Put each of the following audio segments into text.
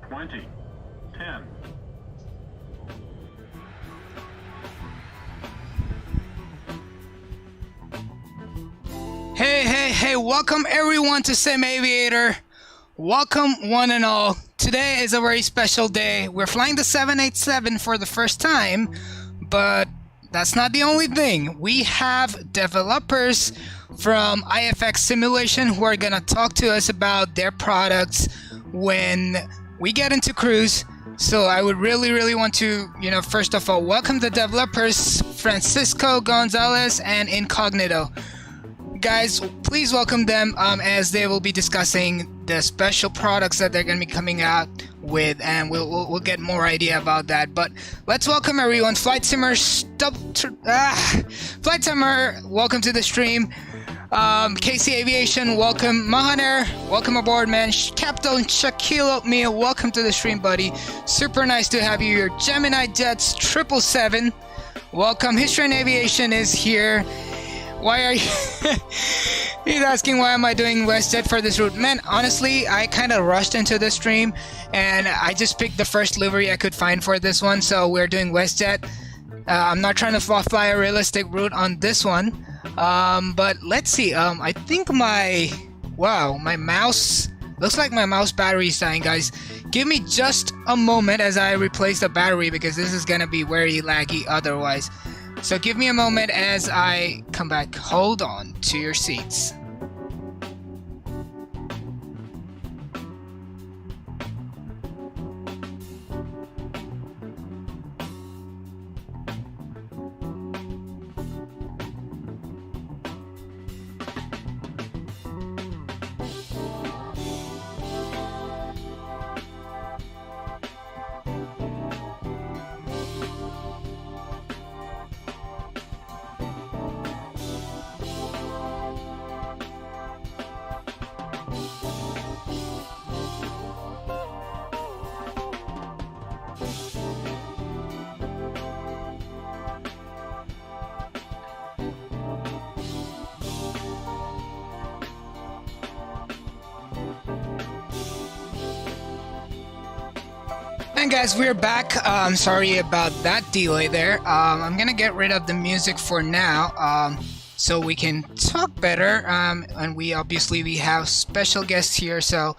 20, 10. Hey, welcome everyone to Sim Aviator. Welcome one and all. Today is a very special day. We're flying the 787 for the first time, but that's not the only thing. We have developers from IFX Simulation who are gonna talk to us about their products when we get into cruise. So I would really want to, first of all, welcome the developers, Francisco Gonzalez and Incognito. Guys, please welcome them as they will be discussing the special products that they're going to be coming out with, and we'll get more idea about that. But let's welcome everyone. Flight Simmer, welcome to the stream. KC Aviation, welcome. Mahaner, welcome aboard, man. Captain Shaquille O'Neal, welcome to the stream, buddy. Super nice to have you here. Gemini Jets 777, welcome. History and Aviation is here. Why are you... He's asking why am I doing WestJet for this route. Man, honestly, I kind of rushed into the stream and I just picked the first livery I could find for this one, so we're doing WestJet. I'm not trying to fly a realistic route on this one, but let's see. I think my mouse, looks like my mouse battery is dying, guys. Give me just a moment as I replace the battery because this is gonna be very laggy otherwise. So give me a moment as I come back. Hold on to your seats. Alright guys, we're back. Sorry about that delay there. I'm gonna get rid of the music for now, so we can talk better. And we have special guests here, so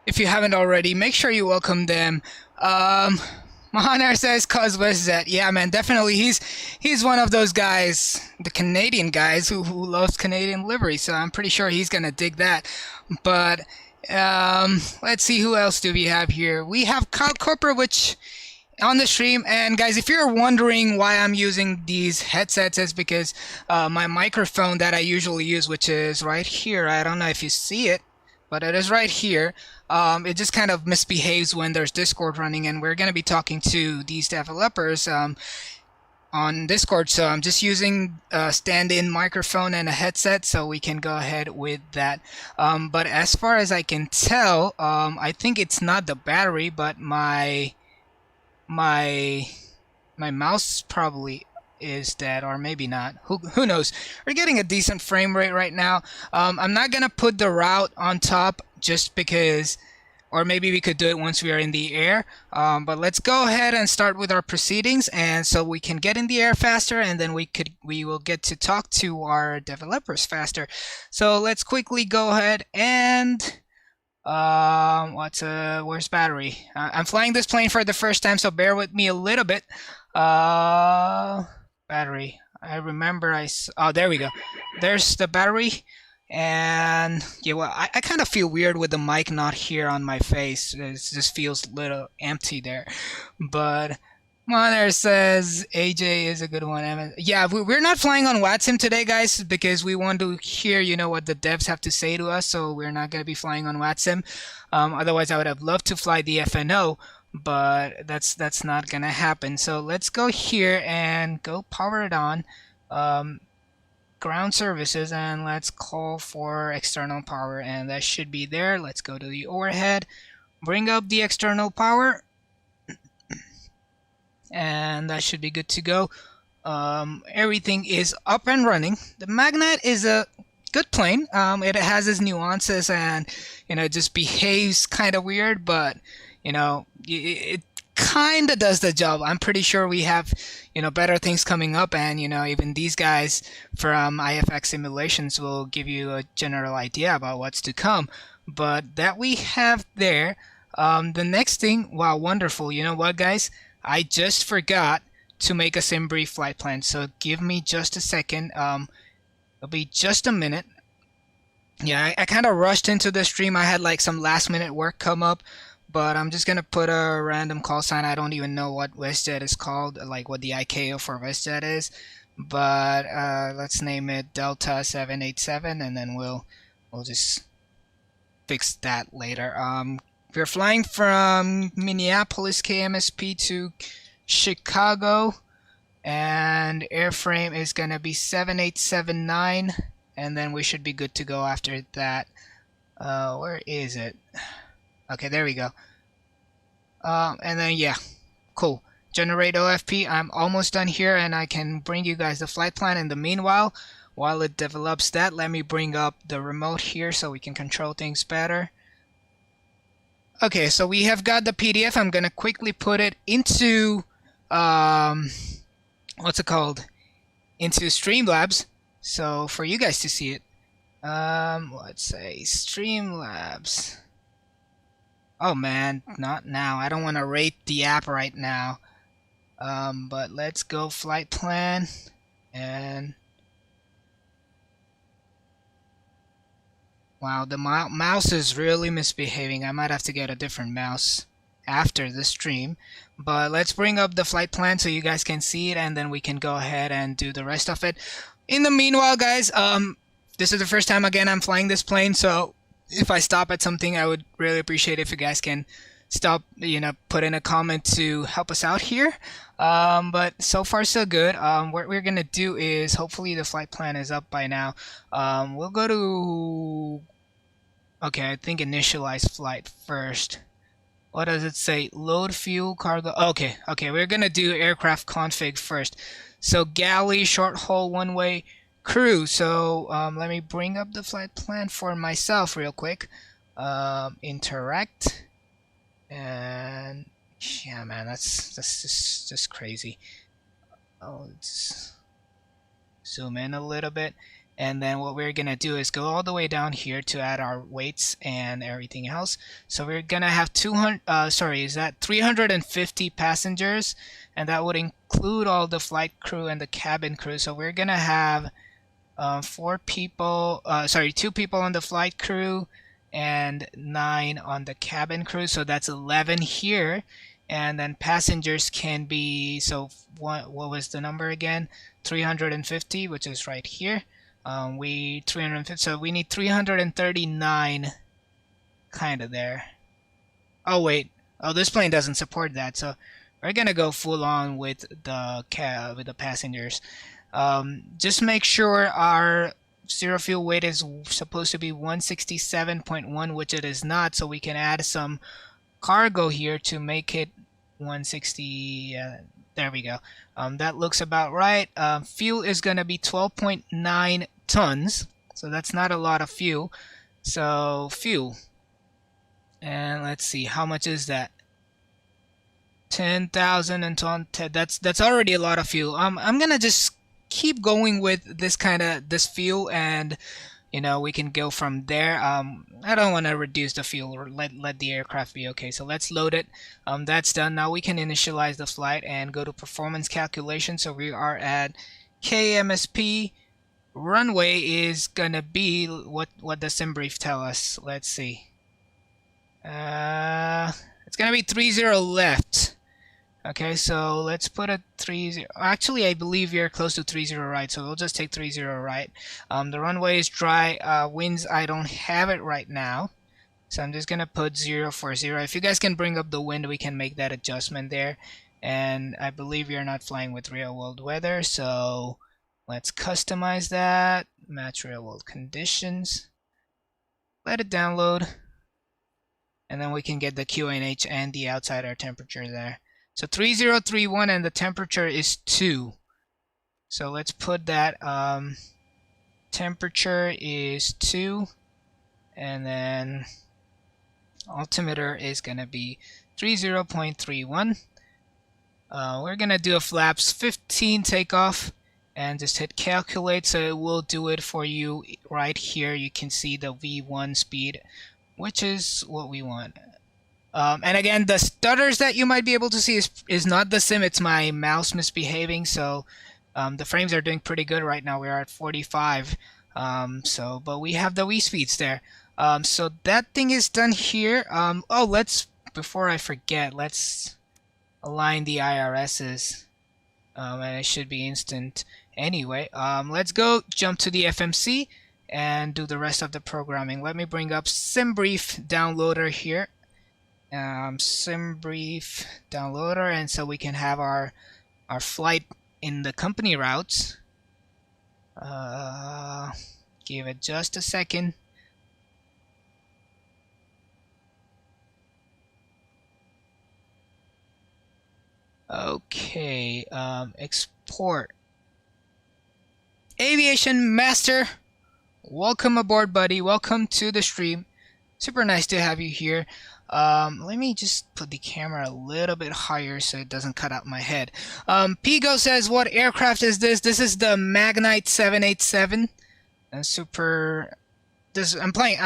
if you haven't already, make sure you welcome them. Mahanar says cause WestJet. Yeah man, definitely he's one of those guys, the Canadian guys who loves Canadian livery, so I'm pretty sure he's gonna dig that. But let's see, who else do we have here? We have Kyle Korper on the stream. And guys, if you're wondering why I'm using these headsets, it's because my microphone that I usually use, which is right here, I don't know if you see it, but it is right here. It just kind of misbehaves when there's Discord running, and we're going to be talking to these developers on Discord, so I'm just using a stand-in microphone and a headset, so we can go ahead with that. But as far as I can tell, I think it's not the battery, but my mouse probably is dead, or maybe not. Who knows? We're getting a decent frame rate right now. I'm not gonna put the route on top just because, or maybe we could do it once we are in the air. But let's go ahead and start with our proceedings, and so we can get in the air faster, and then we will get to talk to our developers faster. So let's quickly go ahead and where's battery? I'm flying this plane for the first time, so bear with me a little bit. Battery. I remember oh, there we go. There's the battery. And yeah, well, I kind of feel weird with the mic not here on my face. It just feels a little empty there. But Moner says AJ is a good one. Yeah, we're not flying on Watsim today, guys, because we want to hear, what the devs have to say to us. So we're not going to be flying on Watsim. Otherwise, I would have loved to fly the FNO, but that's not going to happen. So let's go here and go power it on. Ground services, and let's call for external power, and that should be there. Let's go to the overhead, bring up the external power, and that should be good to go. Everything is up and running. The Magnet is a good plane. It has its nuances, and it just behaves kind of weird, but it kind of does the job. I'm pretty sure we have better things coming up, and even these guys from IFX simulations will give you a general idea about what's to come. But that we have there. The next thing, wow, wonderful. You know what, guys, I just forgot to make a sim brief flight plan, so give me just a second. It'll be just a minute. Yeah, I kind of rushed into the stream. I had like some last minute work come up, but I'm just gonna put a random call sign. I don't even know what WestJet is called, like what the ICAO for WestJet is. But let's name it Delta 787, and then we'll just fix that later. We're flying from Minneapolis KMSP to Chicago, and airframe is gonna be 7879, and then we should be good to go after that. Where is it? Okay, there we go. And then, yeah, cool. Generate OFP. I'm almost done here, and I can bring you guys the flight plan. In the meanwhile, while it develops that, let me bring up the remote here so we can control things better. Okay, so we have got the PDF. I'm going to quickly put it into, what's it called? Into Streamlabs, so for you guys to see it. Let's say Streamlabs. Oh man, not now. I don't want to rate the app right now. But let's go flight plan, and wow, the mouse is really misbehaving. I might have to get a different mouse after the stream. But let's bring up the flight plan so you guys can see it, and then we can go ahead and do the rest of it. In the meanwhile, guys, this is the first time again I'm flying this plane, so if I stop at something, I would really appreciate if you guys can stop, put in a comment to help us out here. But so far so good. What we're gonna do is, hopefully the flight plan is up by now. We'll go to, okay, I think initialize flight first. What does it say? Load fuel, cargo. Okay, we're gonna do aircraft config first. So galley, short haul, one way, crew. So let me bring up the flight plan for myself real quick. Interact, and Yeah, man, that's just crazy. Oh, let's zoom in a little bit. And then what we're gonna do is go all the way down here to add our weights and everything else. So we're gonna have 350 passengers, and that would include all the flight crew and the cabin crew. So we're gonna have 2 people on the flight crew and 9 on the cabin crew. So that's 11 here. And then passengers can be, so what was the number again? 350, which is right here. 350, so we need 339 kind of there. Oh wait, oh, this plane doesn't support that, so we're gonna go full on with the passengers. Just make sure our zero fuel weight is supposed to be 167.1, which it is not, so we can add some cargo here to make it 160. There we go. That looks about right. Fuel is going to be 12.9 tons, so that's not a lot of fuel. So fuel, and let's see, how much is that? 10,000 and ton. That's already a lot of fuel. I'm gonna just keep going with this fuel, and we can go from there. I don't want to reduce the fuel or let the aircraft be okay. So let's load it. That's done. Now we can initialize the flight and go to performance calculation. So we are at KMSP. Runway is gonna be what does SimBrief tell us? Let's see. It's gonna be 30 left. Okay, so let's put a 30. Actually, I believe you're close to 30 right, so we'll just take 30 right. The runway is dry. Winds, I don't have it right now, so I'm just gonna put 040. If you guys can bring up the wind, we can make that adjustment there. And I believe you're not flying with real world weather, so let's customize that. Match real world conditions. Let it download, and then we can get the QnH and the outside air temperature there. So 3031, and the temperature is 2. So let's put that. Temperature is 2, and then altimeter is gonna be 30.31. We're gonna do a flaps 15 takeoff, and just hit calculate. So it will do it for you right here. You can see the V1 speed, which is what we want. And again, the stutters that you might be able to see is not the sim, it's my mouse misbehaving. So the frames are doing pretty good right now. We are at 45. But we have the Wii speeds there. So that thing is done here. Before I forget, let's align the IRSs. And it should be instant anyway. Let's go jump to the FMC and do the rest of the programming. Let me bring up SimBrief downloader here. SimBrief downloader, and so we can have our flight in the company routes. Give it just a second. Okay, export. Aviation Master, welcome aboard, buddy. Welcome to the stream. Super nice to have you here. Let me just put the camera a little bit higher so it doesn't cut out my head. Pigo says, what aircraft is this? This is the Magnite 787. I'm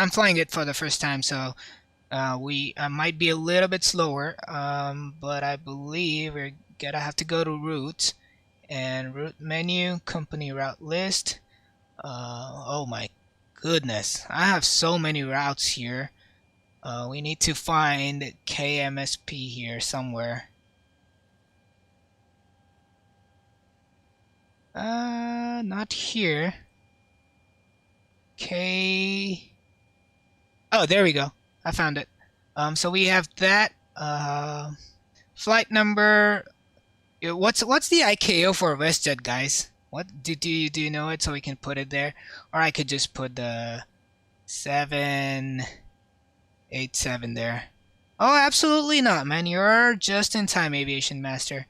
flying it for the first time, so I might be a little bit slower, but I believe we're gonna have to go to route and route menu, company route list. Oh my goodness, I have so many routes here. We need to find KMSP here somewhere. Not here. Oh, there we go. I found it. So we have that. Flight number. What's the IKO for WestJet, guys? What do you know it, so we can put it there, or I could just put the 787 there. Oh, absolutely not, man. You're just in time, Aviation Master.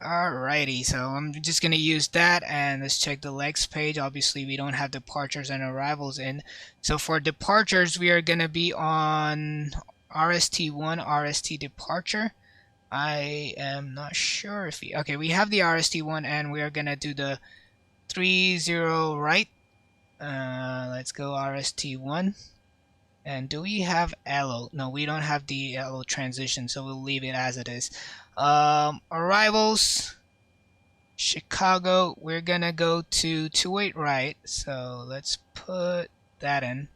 Alrighty, so I'm just gonna use that, and let's check the legs page. Obviously, we don't have departures and arrivals in. So for departures, we are gonna be on RST1 RST departure. I am not sure if okay, we have the RST1 and we are gonna do the 30 right. Let's go RST1. And do we have LO? No, we don't have the LO transition, so we'll leave it as it is. Arrivals, Chicago, we're gonna go to 28 right, so let's put that in.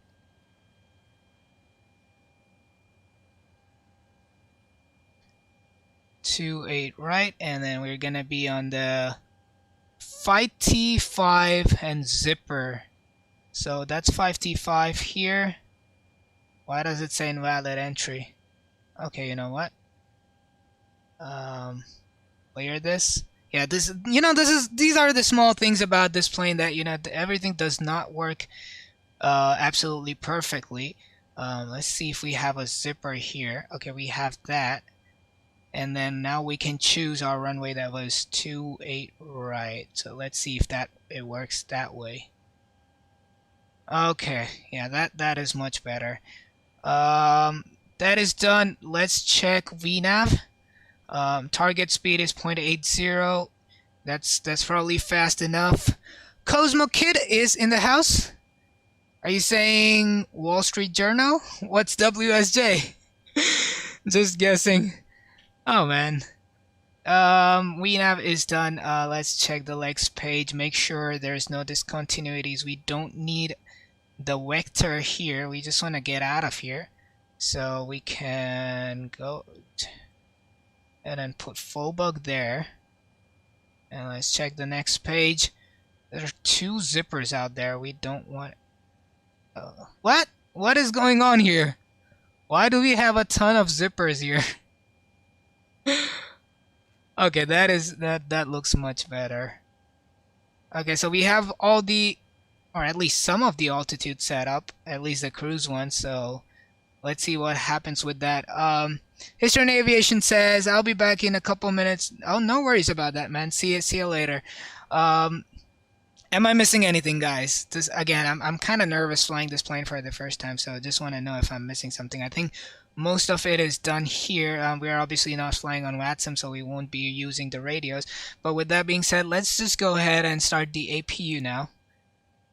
To 8 right, and then we're gonna be on the 5T5 and zipper. So that's 5T5 here. Why does it say invalid entry? Okay, you know what? Clear this. Yeah, this, you know, these are the small things about this plane that, you know, everything does not work absolutely perfectly. Let's see if we have a zipper here. Okay, we have that. And then now we can choose our runway that was 28 right. So let's see if it works that way. Okay, yeah, that is much better. That is done. Let's check VNAV. Target speed is 0.80. That's probably fast enough. Cosmo Kid is in the house. Are you saying Wall Street Journal? What's WSJ? Just guessing. Oh man. VNAV is done. Let's check the legs page. Make sure there's no discontinuities. We don't need the vector here. We just want to get out of here. So we can go and then put full bug there. And let's check the next page. There are 2 zippers out there. We don't want... what? What is going on here? Why do we have a ton of zippers here? Okay, that looks much better. Okay, so we have all the, or at least some of the altitude set up, at least the cruise one. So let's see what happens with that. History Aviation says I'll be back in a couple minutes. Oh, no worries about that, man. See you later. Am I missing anything, guys? This, again, I'm kind of nervous flying this plane for the first time, so I just want to know if I'm missing something. I think most of it is done here. We are obviously not flying on WATSM, so we won't be using the radios. But with that being said, let's just go ahead and start the APU now.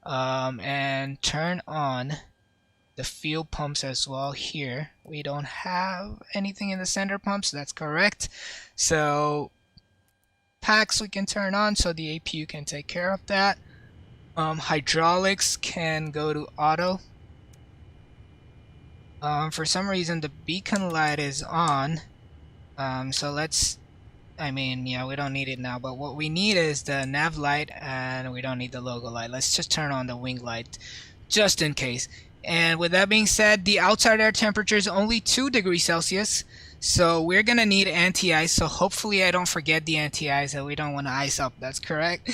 And turn on the fuel pumps as well here. We don't have anything in the center pumps, that's correct. So packs we can turn on so the APU can take care of that. Hydraulics can go to auto. For some reason the beacon light is on, so let's, I mean, yeah, we don't need it now, but what we need is the nav light, and we don't need the logo light. Let's just turn on the wing light just in case. And with that being said, the outside air temperature is only 2 degrees Celsius, so we're gonna need anti-ice. So hopefully I don't forget the anti-ice, and we don't want to ice up. That's correct.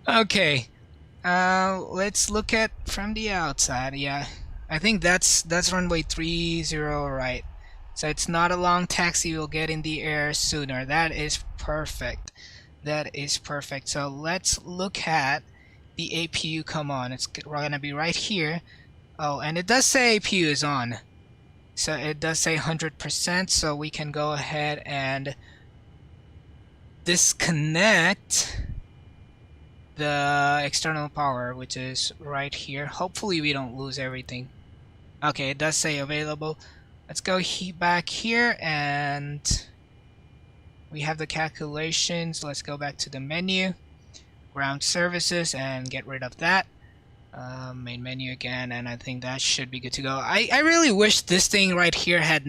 Okay, let's look at from the outside. Yeah, I think that's runway 30 right. So it's not a long taxi. We'll get in the air sooner. That is perfect. That is perfect. So let's look at the APU come on. It's gonna be right here. Oh, and it does say APU is on. So it does say 100%. So we can go ahead and disconnect the external power, which is right here. Hopefully we don't lose everything. Okay, it does say available. Let's go back here, and we have the calculations. Let's go back to the menu, ground services, and get rid of that. Main menu again, and I think that should be good to go. I really wish this thing right here had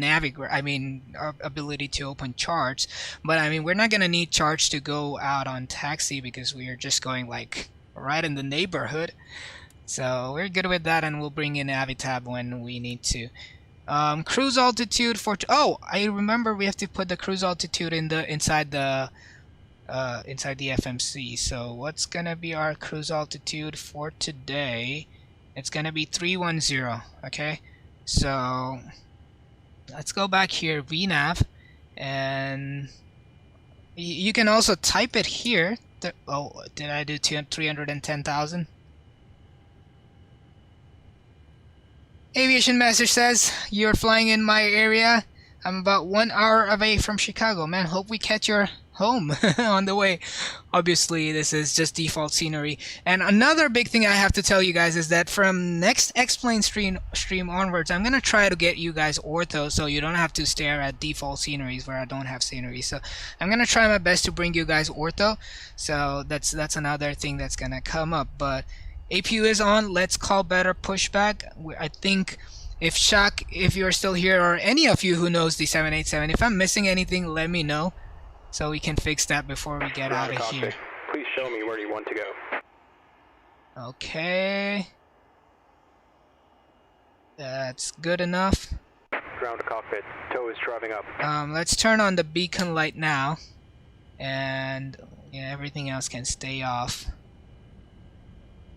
ability to open charts, but I mean, we're not gonna need charts to go out on taxi because we are just going like right in the neighborhood. So we're good with that, and we'll bring in Avitab when we need to. Cruise altitude for I remember we have to put the cruise altitude in the inside the FMC. So what's gonna be our cruise altitude for today? It's gonna be 310. Okay, so let's go back here, VNAV, and you can also type it here. Oh, did I do 310,000? Aviation Master says, you're flying in my area. I'm about 1 hour away from Chicago. Man, hope we catch your home on the way. Obviously, this is just default scenery. And another big thing I have to tell you guys is that from next X-Plane stream onwards, I'm going to try to get you guys ortho so you don't have to stare at default sceneries where I don't have scenery. So I'm going to try my best to bring you guys ortho. So that's another thing that's going to come up. But APU is on. Let's call better pushback. I think if Shaq, if you're still here, or any of you who knows the 787, if I'm missing anything, let me know so we can fix that before we get out of here. Please show me where you want to go. Okay. That's good enough. Ground to cockpit. Tow is driving up. Let's turn on the beacon light now. And yeah, everything else can stay off.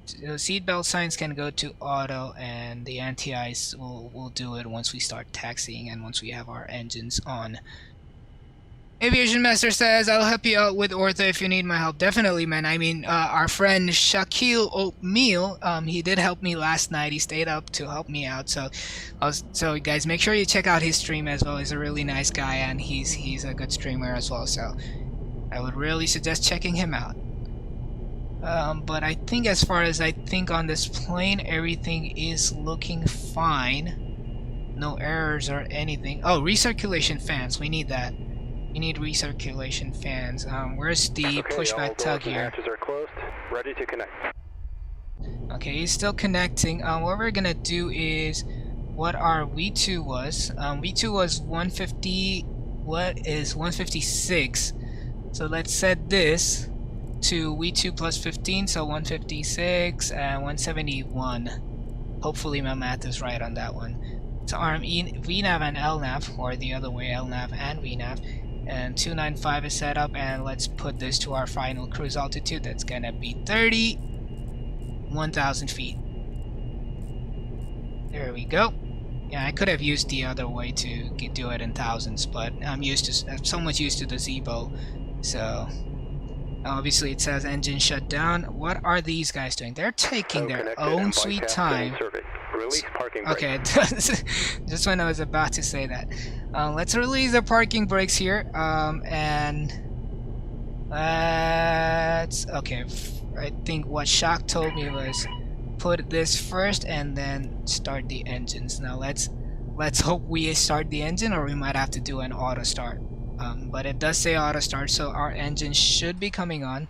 Seatbelt signs can go to auto, and the anti-ice will do it once we start taxiing and once we have our engines on. Aviation Master says, I'll help you out with ortho if you need my help. Definitely, man. I mean, our friend Shaquille Oatmeal, he did help me last night. He stayed up to help me out. So guys, make sure you check out his stream as well. He's a really nice guy, and he's a good streamer as well. So I would really suggest checking him out. But I think as far as I think on this plane, everything is looking fine. No errors or anything. Oh, recirculation fans. We need that. We need recirculation fans. Where's the pushback tug here? Hatches are closed. Ready to connect. Okay, he's still connecting. What we're gonna do is what our V2 was. V2 was 150. What is 156? So let's set this to V2 plus 15, so 156 and 171. Hopefully my math is right on that one. To arm VNAV and LNAV, or the other way, LNAV and VNAV, and 295 is set up, and let's put this to our final cruise altitude. That's gonna be 31,000 feet. There we go. Yeah, I could have used the other way to do it in thousands, but I'm so much used to the Zebo, so. Obviously it says engine shut down. What are these guys doing? They're taking their own sweet time. Okay, just when I was about to say that. Let's release the parking brakes here. And let's... Okay, I think what Shaq told me was put this first and then start the engines. Now let's hope we start the engine, or we might have to do an auto start. But it does say auto start, so our engine should be coming on.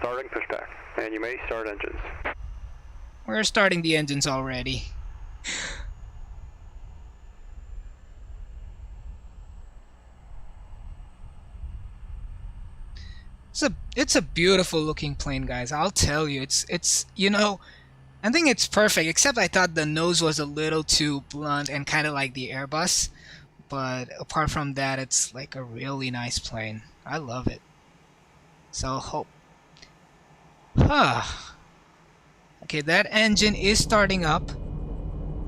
Starting pushback, and you may start engines. We're starting the engines already. It's a beautiful looking plane, guys. I'll tell you, it's you know, I think it's perfect, except I thought the nose was a little too blunt and kind of like the Airbus. But apart from that, it's like a really nice plane. I love it. So hope. Okay, that engine is starting up.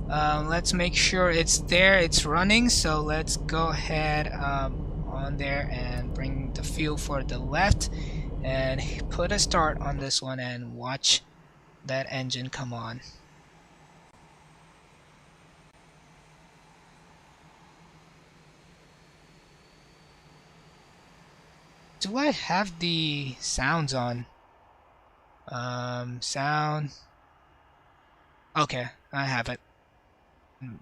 Let's make sure it's there, it's running. So let's go ahead on there and bring the fuel for the left and put a start on this one and watch that engine come on. Do I have the sounds on? Sound. Okay, I have it.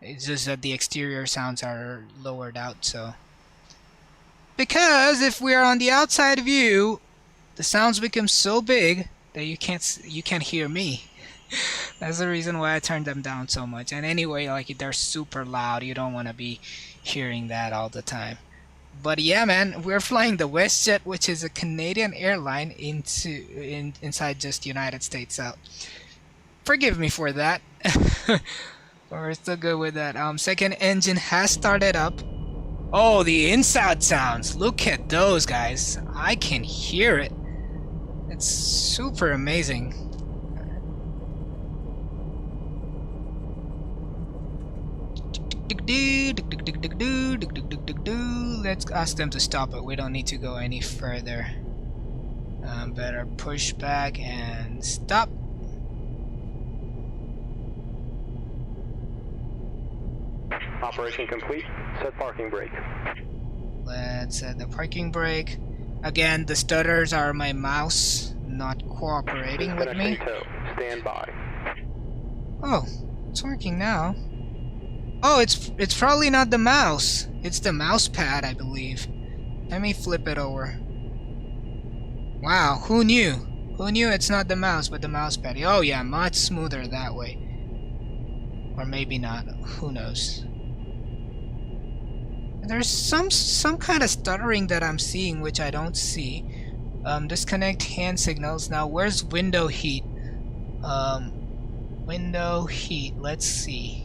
It's just that the exterior sounds are lowered out, so. Because if we're on the outside view, the sounds become so big that you can't hear me. That's the reason why I turned them down so much. And anyway, like, they're super loud. You don't want to be hearing that all the time. But yeah, man, we're flying the WestJet, which is a Canadian airline inside just United States. So forgive me for that. We're still good with that. Second engine has started up. Oh, the inside sounds. Look at those, guys. I can hear it. It's super amazing. Let's ask them to stop it. We don't need to go any further. Better push back and stop. Operation complete. Set parking brake. Let's set the parking brake. Again, the stutters are my mouse not cooperating with me. Tow. Stand by. Oh, it's working now. Oh, it's probably not the mouse. It's the mouse pad, I believe. Let me flip it over. Wow, who knew? Who knew it's not the mouse, but the mouse pad? Oh yeah, much smoother that way. Or maybe not. Who knows? There's some kind of stuttering that I'm seeing, which I don't see. Disconnect hand signals. Now, where's window heat? Window heat. Let's see.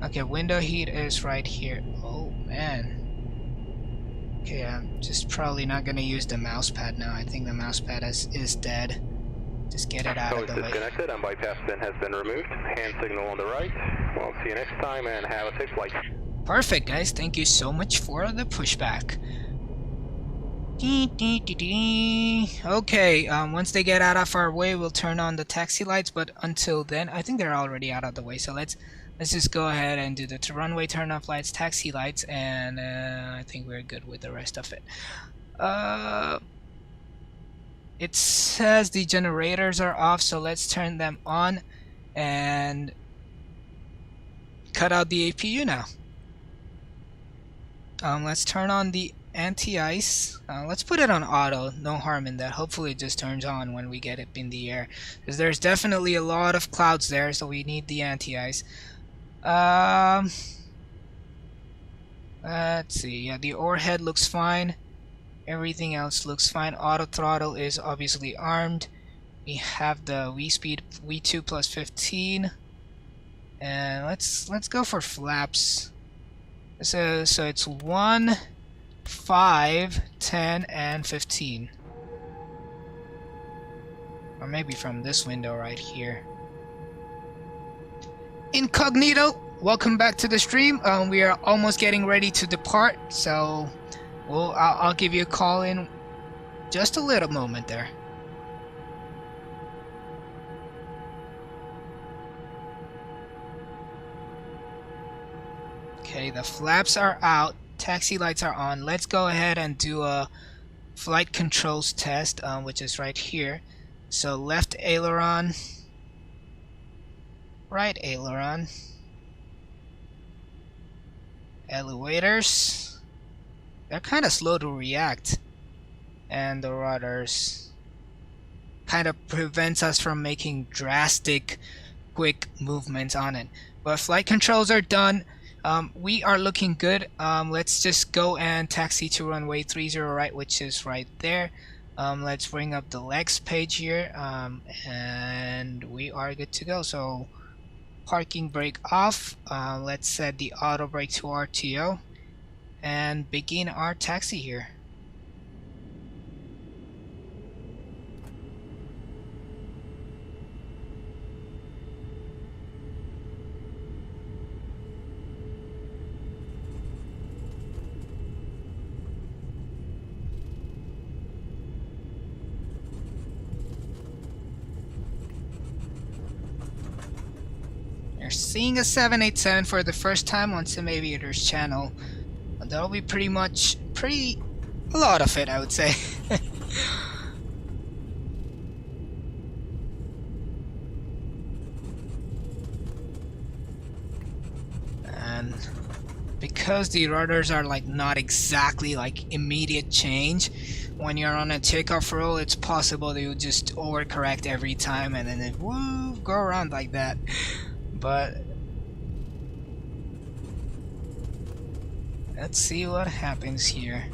Okay, window heat is right here. Oh man. Okay, I'm just probably not gonna use the mouse pad now. I think the mouse pad is dead. Just get it out of the way. Disconnected and bypass bin has been removed. Hand signal on the right. Well, see you next time and have a safe flight. Perfect, guys. Thank you so much for the pushback. Okay, once they get out of our way, we'll turn on the taxi lights. But until then, I think they're already out of the way. So let's just go ahead and do the runway turn off lights, taxi lights, and I think we're good with the rest of it. It says the generators are off, so let's turn them on and cut out the APU now. Let's turn on the anti-ice. Let's put it on auto. No harm in that. Hopefully it just turns on when we get it in the air, because there's definitely a lot of clouds there, so we need the anti-ice. Let's see. Yeah, the overhead looks fine. Everything else looks fine. Auto throttle is obviously armed. We have the V-speed V2 plus 15, and let's go for flaps. So it's 1, 5, 10, and 15, or maybe from this window right here. Incognito, welcome back to the stream. We are almost getting ready to depart, so I'll give you a call in just a little moment there. Okay, the flaps are out, taxi lights are on. Let's go ahead and do a flight controls test, which is right here. So left aileron, right aileron, elevators. They're kind of slow to react, and the rudders kind of prevents us from making drastic, quick movements on it. But flight controls are done. We are looking good. Let's just go and taxi to runway 30 right, which is right there. Let's bring up the legs page here, and we are good to go. So parking brake off. Let's set the auto brake to RTO and begin our taxi here. You're seeing a 787 for the first time on Sim Aviator's channel. That'll be a lot of it, I would say. And because the rudders are like not exactly like immediate change, when you're on a takeoff roll, it's possible they will just overcorrect every time and then they go around like that. But let's see what happens here.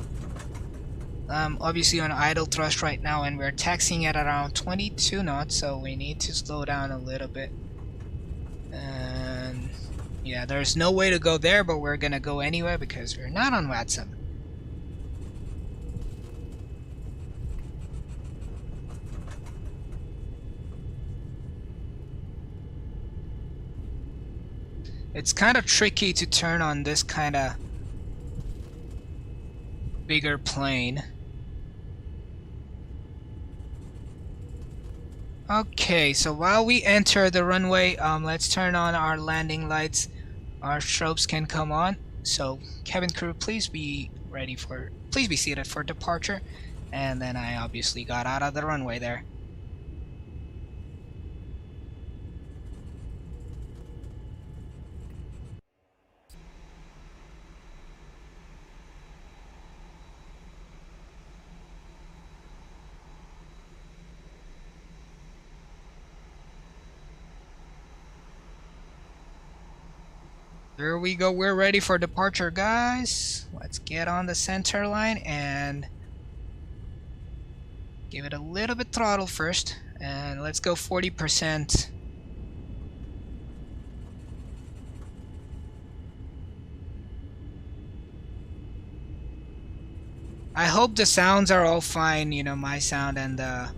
Obviously on idle thrust right now, and we're taxiing at around 22 knots, so we need to slow down a little bit. And yeah, there's no way to go there, but we're gonna go anyway because we're not on WATSUM. It's kind of tricky to turn on this kind of bigger plane. Okay, so while we enter the runway, let's turn on our landing lights. Our strobes can come on. So cabin crew, please be seated for departure. And then I obviously got out of the runway there. There we go, we're ready for departure, guys. Let's get on the center line and give it a little bit throttle first. And let's go 40%. I hope the sounds are all fine, you know, my sound and the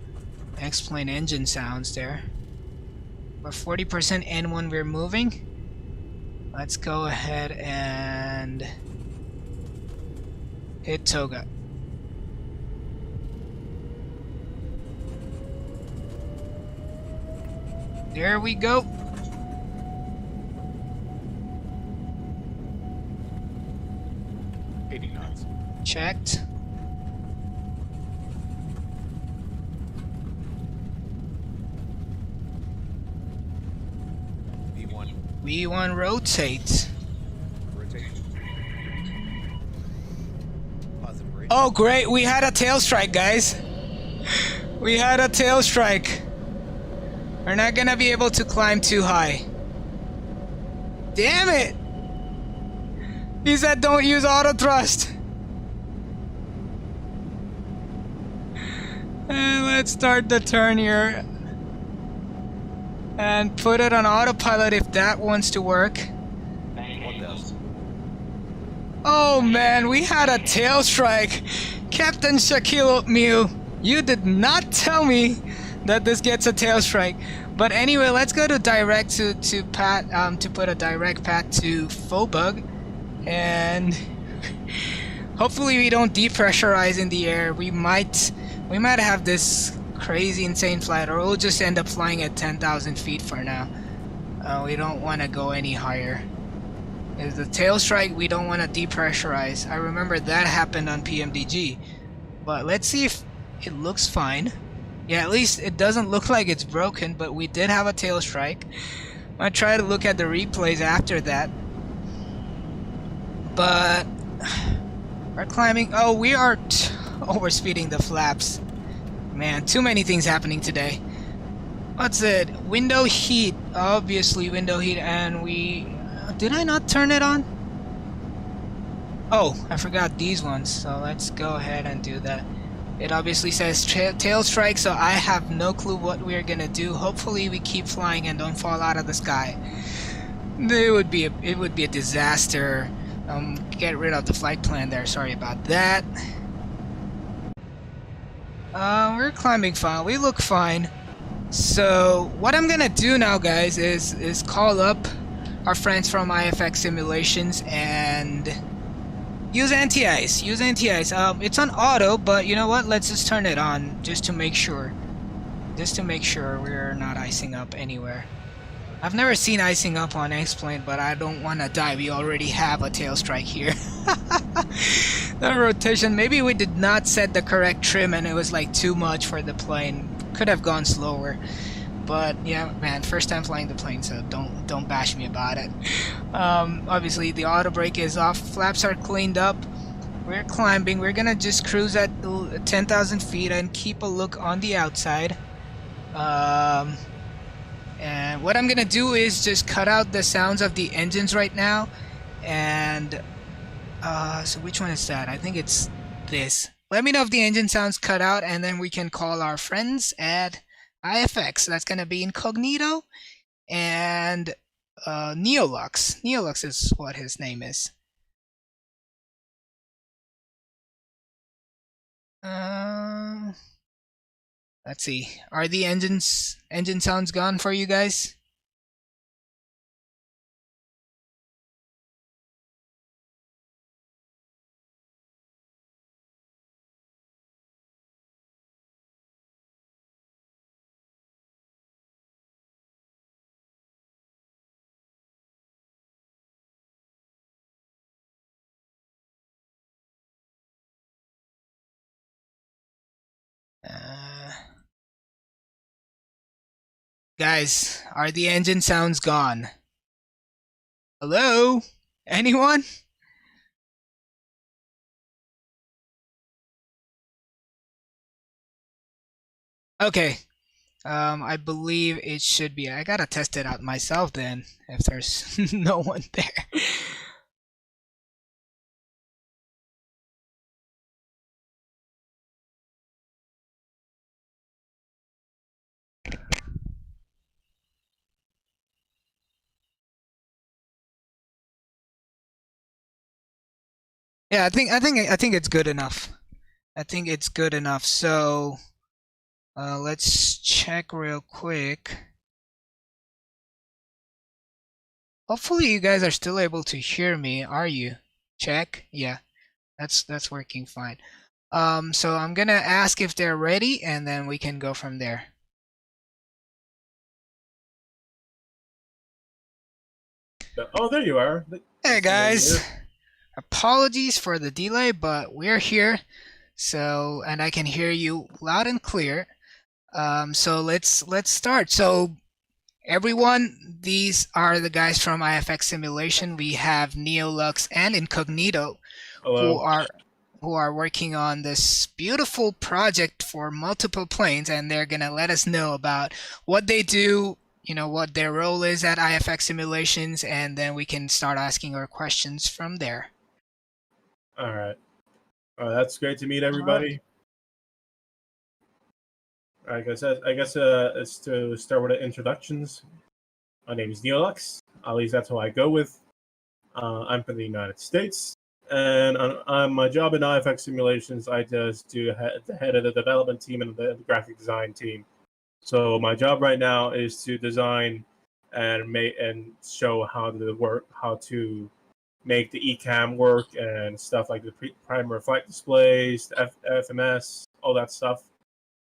X-Plane engine sounds there. We're 40% in when we're moving. Let's go ahead and hit Toga. There we go. Checked. V1 rotate. Oh great, we had a tail strike, guys. We had a tail strike. We're not gonna be able to climb too high. Damn it! He said don't use auto thrust. And let's start the turn here. And put it on autopilot if that wants to work. Oh man, we had a tail strike. Captain Shaquille Mew, you did not tell me that this gets a tail strike. But anyway, let's go to direct to put a direct path to Fobug, and hopefully we don't depressurize in the air. We might have this crazy insane flight, or we'll just end up flying at 10,000 feet for now. We don't want to go any higher. If the tail strike, we don't want to depressurize. I remember that happened on PMDG. But let's see if it looks fine. Yeah, at least it doesn't look like it's broken, but we did have a tail strike. I try to look at the replays after that. But we're climbing. Oh, we are overspeeding the flaps. Man, too many things happening today. What's it? Window heat. Obviously window heat, and we... Did I not turn it on? Oh, I forgot these ones, so let's go ahead and do that. It obviously says tail strike, so I have no clue what we're gonna do. Hopefully we keep flying and don't fall out of the sky. It would be a disaster. Get rid of the flight plan there, sorry about that. We're climbing fine, we look fine. So what I'm gonna do now, guys, is call up our friends from IFX Simulations and use anti-ice. It's on auto, but you know what? Let's just turn it on just to make sure. Just to make sure we're not icing up anywhere. I've never seen icing up on X-Plane, but I don't want to die. We already have a tail strike here. The rotation, maybe we did not set the correct trim and it was like too much for the plane. Could have gone slower. But yeah, man, first time flying the plane, so don't bash me about it. Obviously the auto brake is off, flaps are cleaned up. We're climbing. We're gonna just cruise at 10,000 feet and keep a look on the outside. And what I'm gonna do is just cut out the sounds of the engines right now. And so which one is that? I think it's this. Let me know if the engine sounds cut out, and then we can call our friends at IFX. That's gonna be Incognito and Neolux. Neolux is what his name is. Let's see. Are the engine sounds gone for you guys? Guys, are the engine sounds gone? Hello? Anyone? Okay. I believe it should be. I gotta test it out myself then, if there's no one there. Yeah, I think it's good enough. I think it's good enough. So let's check real quick. Hopefully you guys are still able to hear me. Are you? Check. Yeah, that's working fine. So I'm gonna ask if they're ready, and then we can go from there. Oh, there you are. Hey guys, apologies for the delay, but we're here. So, and I can hear you loud and clear. So let's start. So everyone, these are the guys from IFX Simulation. We have Neolux and Incognito, Hello. who are working on this beautiful project for multiple planes, and they're gonna let us know about what they do, you know, what their role is at IFX Simulations, and then we can start asking our questions from there. All right. That's great to meet everybody. I guess it's to start with the introductions. My name is Neolux. At least that's who I go with. I'm from the United States, and on my job in IFX Simulations, I just do the head of the development team and the graphic design team. So my job right now is to design and make and show how to make the ECAM work and stuff like the primary flight displays, the FMS, all that stuff.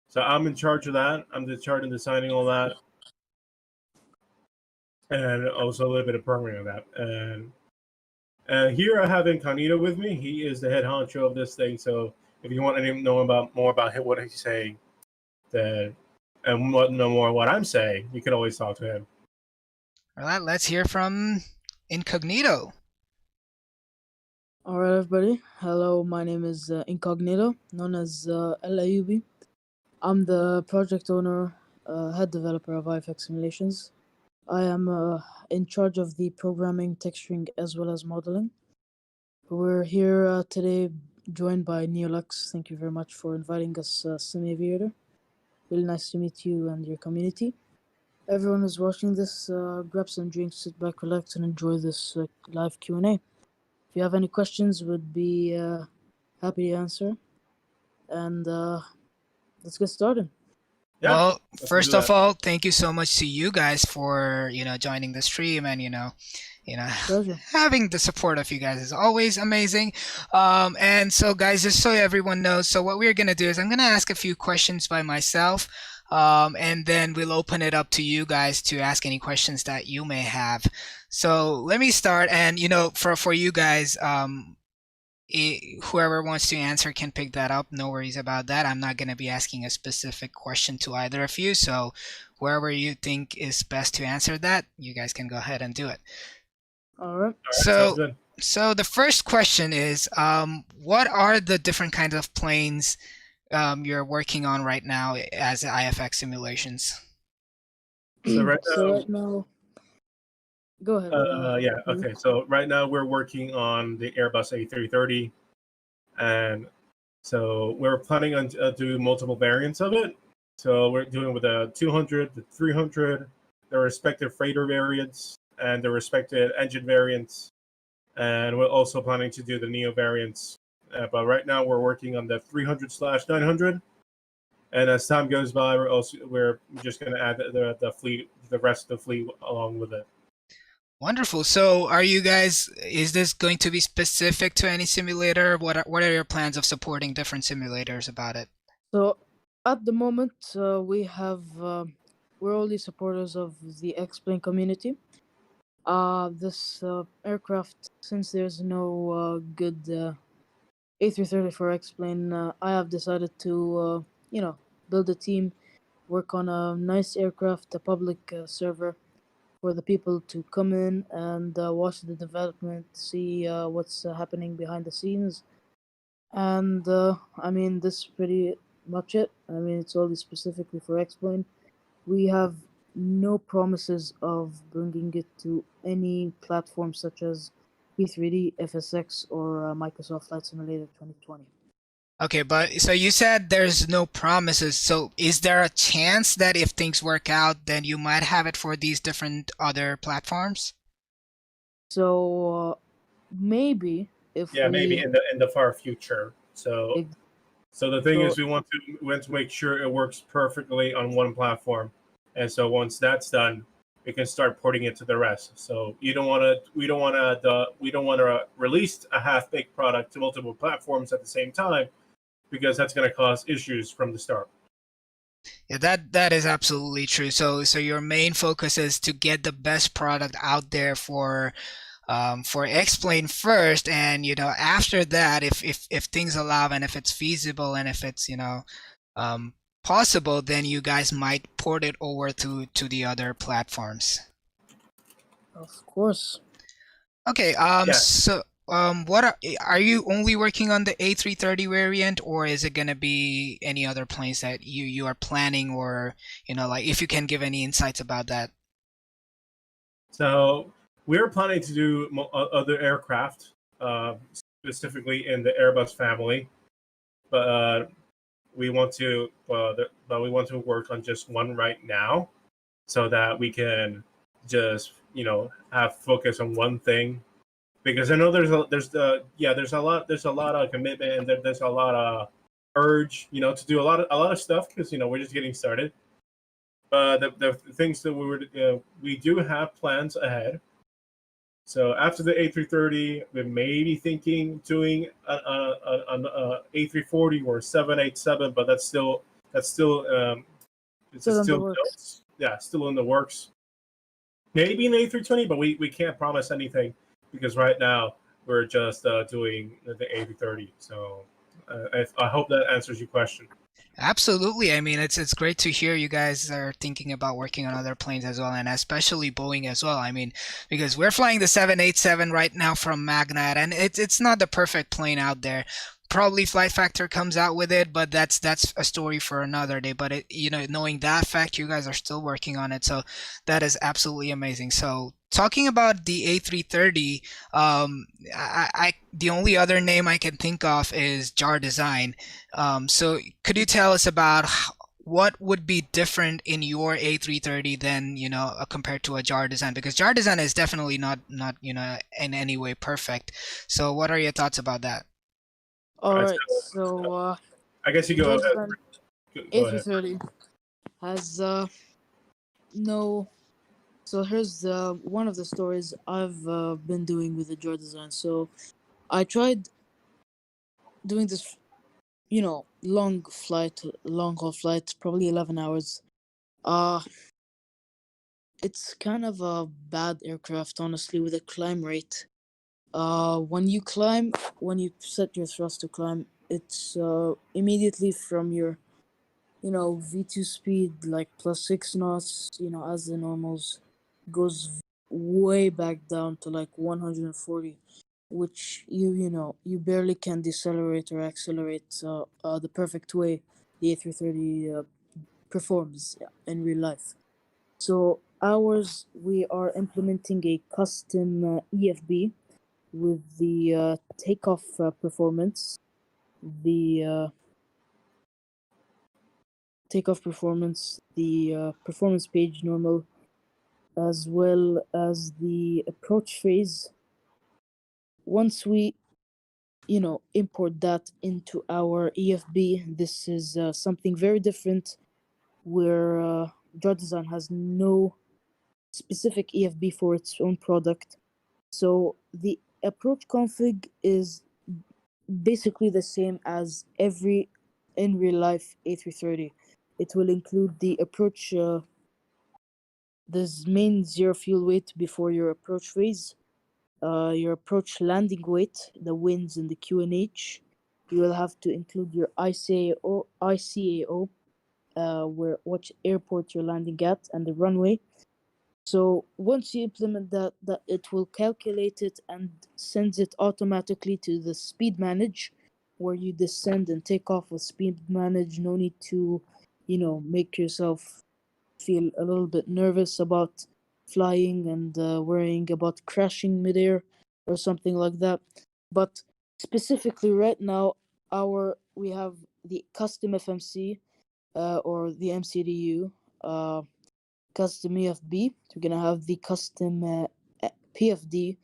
So I'm in charge of that. I'm in charge of designing all that, and also a little bit of programming of that. And here I have Incognito with me. He is the head honcho of this thing. So if you want to know more about what he's saying, then and know more what I'm saying, you can always talk to him. All right, let's hear from Incognito. Alright, everybody. Hello, my name is Incognito, known as LAUB. I'm the project owner, head developer of IFX Simulations. I am in charge of the programming, texturing, as well as modeling. We're here today joined by Neolux. Thank you very much for inviting us, Sim Aviator. Really nice to meet you and your community. Everyone who's watching this, grab some drinks, sit back, relax, and enjoy this live Q&A. If you have any questions, we'd be happy to answer. And let's get started. Yeah, Well, let's first do of that. all, thank you so much to you guys for, you know, joining the stream, and Pleasure. having the support of you guys is always amazing. And so guys, just so everyone knows, so what we're gonna do is I'm gonna ask a few questions by myself, and then we'll open it up to you guys to ask any questions that you may have. So let me start, and for you guys, whoever wants to answer can pick that up. No worries about that. I'm not going to be asking a specific question to either of you. So whoever you think is best to answer that, you guys can go ahead and do it. All right. Sounds good. So the first question is, what are the different kinds of planes you're working on right now as IFX Simulations? So right now, go ahead. yeah. Okay. So right now we're working on the Airbus A330, and so we're planning on do multiple variants of it. So we're doing with the 200, the 300, their respective freighter variants, and the respective engine variants, and we're also planning to do the Neo variants. But right now we're working on the 300/900, and as time goes by, we're just going to add the fleet, the rest of the fleet along with it. Wonderful. So is this going to be specific to any simulator? What are your plans of supporting different simulators about it? So at the moment, we're only supporters of the X-Plane community. This aircraft, since there's no good A330 for X-Plane, I have decided to, build a team work on a nice aircraft, a public server for the people to come in and watch the development, see what's happening behind the scenes. And I mean, this is pretty much it. I mean, it's only specifically for X-Plane. We have no promises of bringing it to any platform such as P3D, FSX, or Microsoft Flight Simulator 2020. Okay, but so you said there's no promises. So is there a chance that if things work out, then you might have it for these different other platforms? So maybe if Yeah, we maybe in the far future. So ex- so the thing so is, we want to make sure it works perfectly on one platform, and so once that's done, we can start porting it to the rest. So you don't want to we don't want to release a half baked product to multiple platforms at the same time, because that's going to cause issues from the start. Yeah, that is absolutely true. So your main focus is to get the best product out there for X-Plane first, and after that, if things allow and if it's feasible and if it's possible, then you guys might port it over to the other platforms. of course. Okay. Yeah. So what are you only working on the A330 variant, or is it gonna be any other planes that you are planning, or like if you can give any insights about that? So we're planning to do other aircraft, specifically in the Airbus family, but we want to work on just one right now, so that we can just have focus on one thing. Because I know there's a lot of commitment, and there's a lot of urge to do a lot of stuff, because we're just getting started. But the things that we do have plans ahead. So after the A330, we may be thinking doing an A340 or 787, but that's still it's Still in the works. still in the works. Maybe an A320, but we can't promise anything, because right now we're just doing the A330. So I hope that answers your question. Absolutely. I mean, it's great to hear you guys are thinking about working on other planes as well, and especially Boeing as well. I mean, because we're flying the 787 right now from Magnet, and it's not the perfect plane out there. Probably Flight Factor comes out with it, but that's a story for another day. But knowing that fact, you guys are still working on it, so that is absolutely amazing. So talking about the A330, the only other name I can think of is Jar Design. So could you tell us about what would be different in your A330 than compared to a Jar Design? Because Jar Design is definitely not in any way perfect. So what are your thoughts about that? All Right, right. So I guess you go ahead. Jordan Go ahead. A330 has no. So here's one of the stories I've been doing with the Jar Design. So I tried doing this, long haul flight, probably 11 hours. Uh, it's kind of a bad aircraft, honestly, with a climb rate. When you climb, when you set your thrust to climb, it's immediately from your, V2 speed, like +6 knots, as the normals, goes way back down to like 140, which you barely can decelerate or accelerate the perfect way the A330 performs in real life. So ours, we are implementing a custom EFB with the takeoff performance, the performance page normal, as well as the approach phase. Once we import that into our EFB, this is something very different, where Jar Design has no specific EFB for its own product. So the approach config is basically the same as every in real life A330. It will include the approach, this main zero fuel weight before your approach phase, your approach landing weight, the winds and the QNH. You will have to include your ICAO, which airport you're landing at and the runway. So once you implement that it will calculate it and sends it automatically to the speed manage, where you descend and take off with speed manage. No need to, make yourself feel a little bit nervous about flying and worrying about crashing midair or something like that. But specifically right now, we have the custom FMC or the MCDU. Custom EFB. We're gonna have the custom PFD,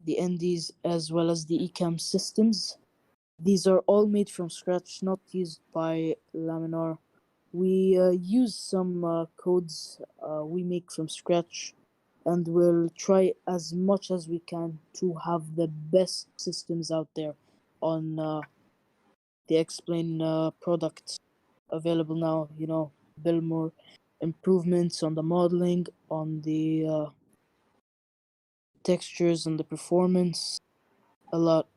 the NDs, as well as the ECAM systems. These are all made from scratch, not used by Laminar. We use some codes we make from scratch, and we'll try as much as we can to have the best systems out there on the Explain product available now. Build more improvements on the modeling, on the textures, and the performance a lot.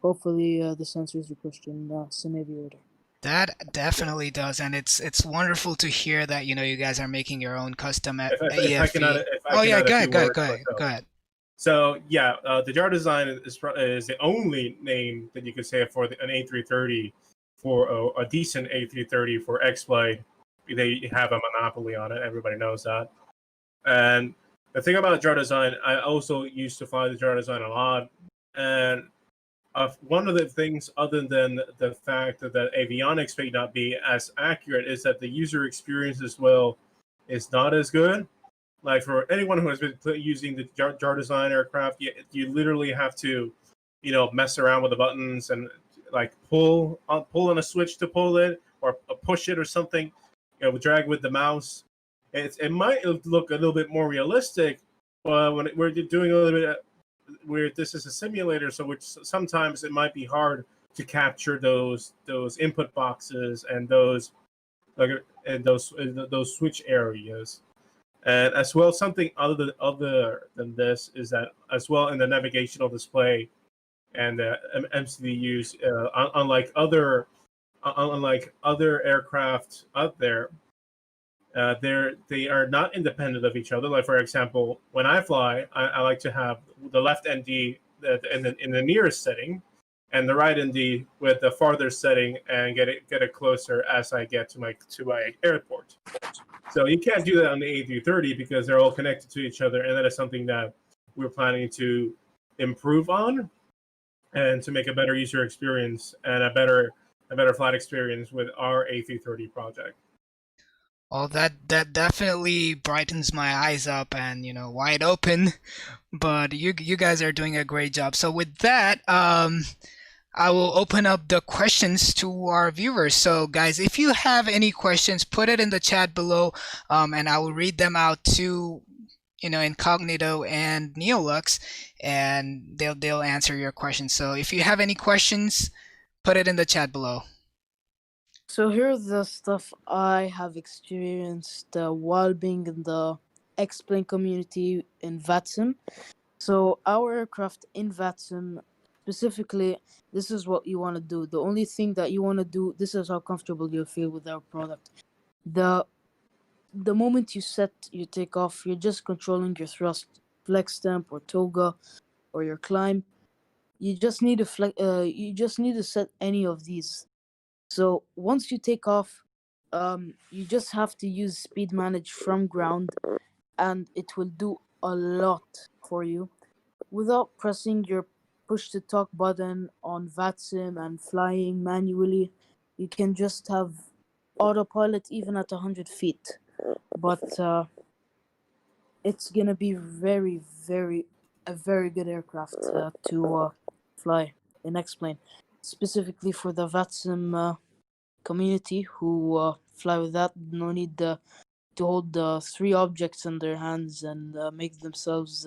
Hopefully, this answers your question, Semi-Aviator. That definitely does, and it's wonderful to hear that you guys are making your own custom If I can add, EFE. if I Oh can yeah, add a few go words ahead. myself. So yeah, the jar design is the only name that you could say for an A330 for a decent A330 for X-Flight. They have a monopoly on it. Everybody knows that. And the thing about jar design, I also used to fly the jar design a lot. And one of the things, other than the fact that avionics may not be as accurate, is that the user experience as well is not as good. Like for anyone who has been using the jar design aircraft, you literally have to, mess around with the buttons and like pull on a switch to pull it or push it or something. Drag with the mouse. It might look a little bit more realistic, but when we're doing a little bit where this is a simulator, so which sometimes it might be hard to capture those input boxes and those switch areas. And as well, something other than this is that as well in the navigational display and MCDUs, unlike other aircraft out there, they are not independent of each other. Like for example, when I fly, I like to have the left ND in the nearest setting, and the right ND with the farther setting, and get it closer as I get to my airport. So you can't do that on the A330 because they're all connected to each other, and that is something that we're planning to improve on, and to make a better user experience and a better flight experience with our A330 project. Well, that definitely brightens my eyes up and wide open. But you guys are doing a great job. So with that, I will open up the questions to our viewers. So guys, if you have any questions, put it in the chat below, and I will read them out to Incognito and Neolux, and they'll answer your questions. So if you have any questions, put it in the chat below. So here's the stuff I have experienced while being in the Explain community in VATSIM. So our aircraft in VATSIM, specifically, this is what you want to do. The only thing that you want to do, this is how comfortable you'll feel with our product. The moment you set your takeoff, you're just controlling your thrust, flex temp or toga, or your climb. You just need to set any of these. So once you take off, you just have to use speed manage from ground, and it will do a lot for you without pressing your push to talk button on VATSIM and flying manually. You can just have autopilot even at 100 feet. But it's gonna be a very good aircraft to fly in X-Plane, specifically for the VATSIM community who fly with that. No need to hold the three objects in their hands and make themselves,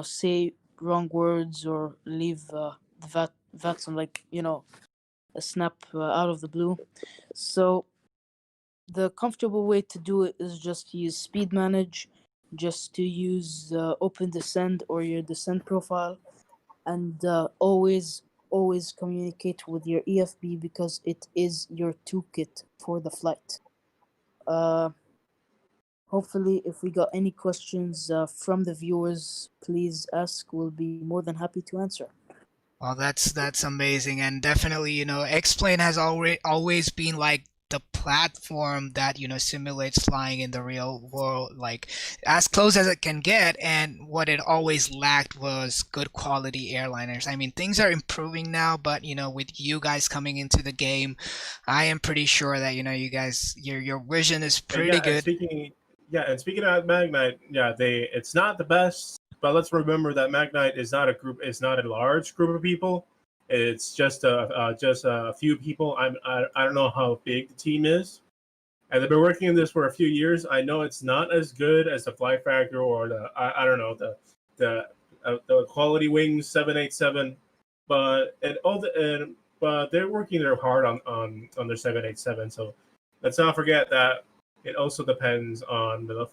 say wrong words or leave the VATSIM like a snap out of the blue. So the comfortable way to do it is just to use speed manage, just to use open descent or your descent profile, and always communicate with your EFB because it is your toolkit for the flight. Hopefully, if we got any questions from the viewers, please ask. We'll be more than happy to answer. Well, that's amazing, and definitely, X-Plane has always been like the platform that simulates flying in the real world, like as close as it can get. And what it always lacked was good quality airliners. I mean, things are improving now, but with you guys coming into the game, I am pretty sure that you guys, your vision is pretty good. And speaking of Magnite, it's not the best, but let's remember that Magnite is not a large group of people. It's just a few people. I don't know how big the team is, and they've been working on this for a few years. I know it's not as good as the Fly Factor or the Quality Wings 787, but they're working their hard on their 787. So let's not forget that it also depends on the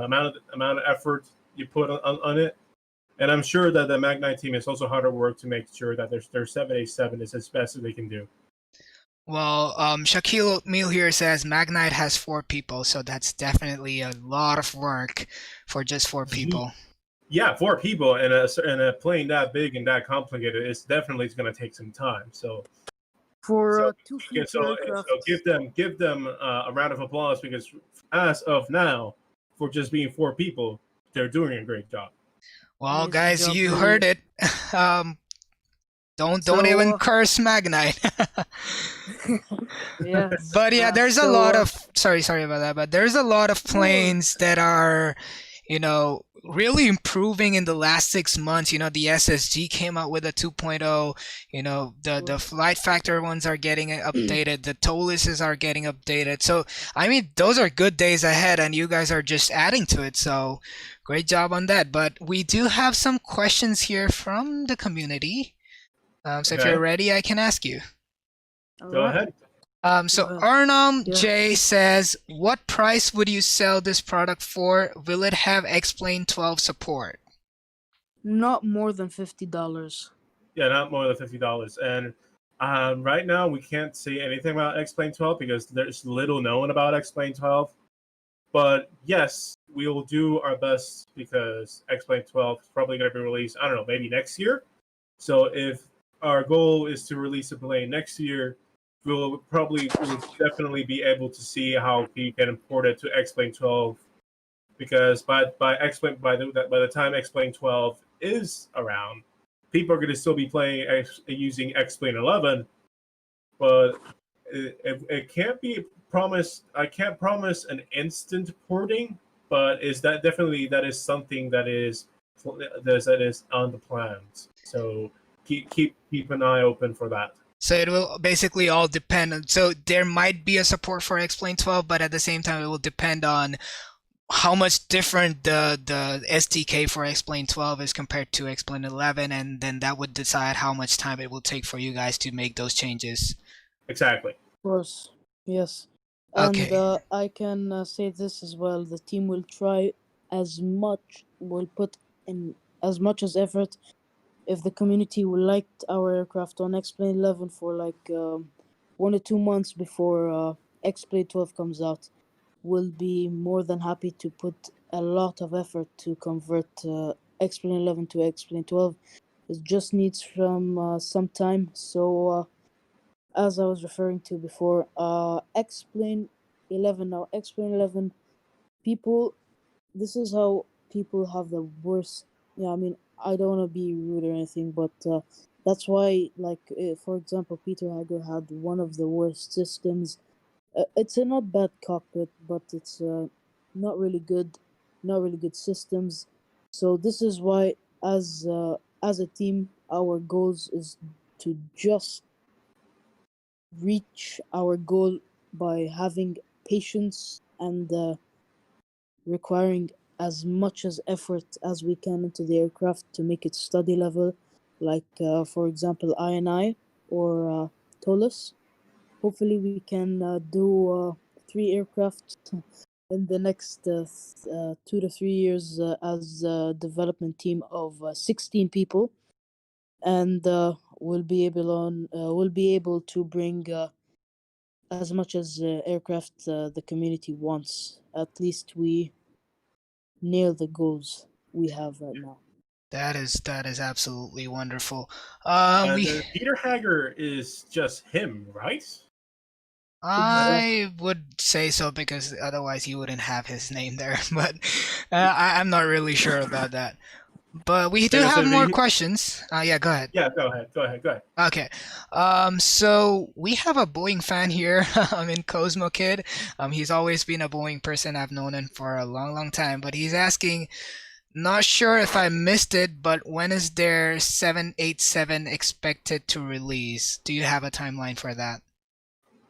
amount of effort you put on it. And I'm sure that the Magnite team is also hard at work to make sure that their 787 is as best as they can do. Well, Shaquille O'Meal here says Magnite has 4 people, so that's definitely a lot of work for just 4 people. Yeah, 4 people in a plane that big and that complicated, it's definitely going to take some time. So for so give them a round of applause, because as of now, for just being 4 people, they're doing a great job. Well, guys, you heard it. Don't even curse Magnite. Yes. But yeah, there's a lot of sorry about that, but there's a lot of planes that are really improving in the last 6 months. The SSG came out with a 2.0. The flight factor ones are getting updated. The TOLISes are getting updated. So I mean, those are good days ahead, and you guys are just adding to it. So great job on that. But we do have some questions here from the community. So if you're ready, I can ask you. Go ahead. So Arnam J says, what price would you sell this product for? Will it have X-Plane 12 support? Not more than $50. Yeah, not more than $50. And right now we can't say anything about X-Plane 12 because there's little known about X-Plane 12. But yes, we will do our best because X-Plane 12 is probably going to be released, I don't know, maybe next year. So if our goal is to release a plane next year, we'll definitely be able to see how we can import it to X-Plane 12, because by the time X-Plane 12 is around, people are going to still be playing using X-Plane 11, but it can't be promised. I can't promise an instant porting, but that is something that is on the plans. So keep an eye open for that. So it will basically all depend. So there might be a support for X-Plane 12, but at the same time, it will depend on how much different the SDK for X-Plane 12 is compared to X-Plane 11, and then that would decide how much time it will take for you guys to make those changes. Exactly. Of course, yes. Okay. And I can say this as well. The team will try will put in as much as effort. If the community will like our aircraft on X-Plane 11 for like 1 or 2 months before X-Plane 12 comes out, we'll be more than happy to put a lot of effort to convert X-Plane 11 to X-Plane 12. It just needs some time. So as I was referring to before, X-Plane 11 people, this is how people have the worst. I mean, I don't want to be rude or anything, but that's why, for example, Peter Hager had one of the worst systems. It's a not bad cockpit, but it's not really good systems. So this is why, as a team, our goals is to just reach our goal by having patience and requiring as much as effort as we can into the aircraft to make it study level, like for example INI or TOLUS. Hopefully we can do 3 aircraft in the next 2 to 3 years as a development team of 16 people, and we'll be able to bring as much as aircraft the community wants. At least we nail the goals we have right now. That is absolutely wonderful. Peter Hager is just him, right? I would say so because otherwise he wouldn't have his name there. But I'm not really sure about that. But we do Like I have said, more questions. Yeah, go ahead. Yeah, go ahead. Okay. So we have a Boeing fan here. I mean, Cosmo Kid. He's always been a Boeing person. I've known him for a long, long time. But he's asking, not sure if I missed it, but when is their 787 expected to release? Do you have a timeline for that?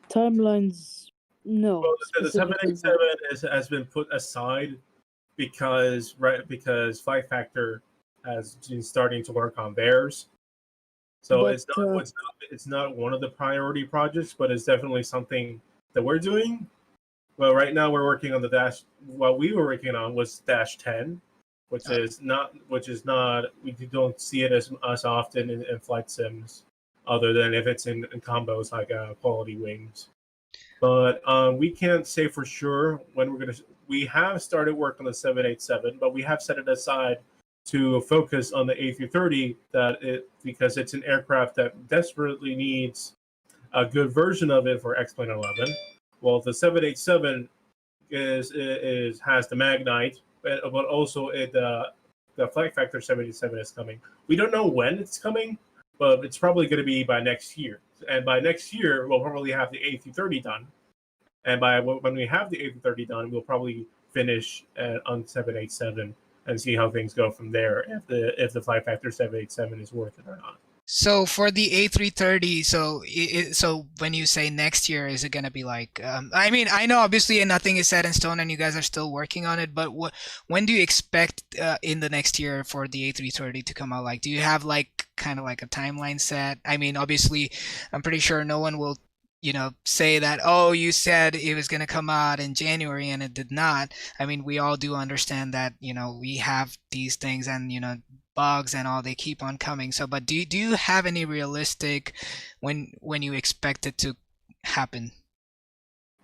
Timelines, no. Well, the Specifically, 787 has been put aside because Flight Factor has been starting to work on theirs. So But, it's not one of the priority projects, but it's definitely something that we're doing. Well, right now we're working on the dash. What we were working on was dash 10, which is not we don't see it as often in flight sims, other than if it's in combos like quality wings. But we can't say for sure when we're gonna. We have started work on the 787, but we have set it aside to focus on the A330 because it's an aircraft that desperately needs a good version of it for X-Plane 11. Well, the 787 has the Magnite, but also the Flight Factor 787 is coming. We don't know when it's coming, but it's probably going to be by next year. And by next year, we'll probably have the A330 done. And when we have the A330 done, we'll probably finish on 787 and see how things go from there. If the Flight Factor 787 is worth it or not. So for the A330, so when you say next year, is it gonna be like? I mean, I know obviously nothing is set in stone, and you guys are still working on it. But when do you expect in the next year for the A330 to come out? Like, do you have like kind of like a timeline set? I mean, obviously, I'm pretty sure no one will, say that, oh, you said it was gonna come out in January and it did not. I mean, we all do understand that, we have these things and bugs and all, they keep on coming. So but do you have any realistic when you expect it to happen?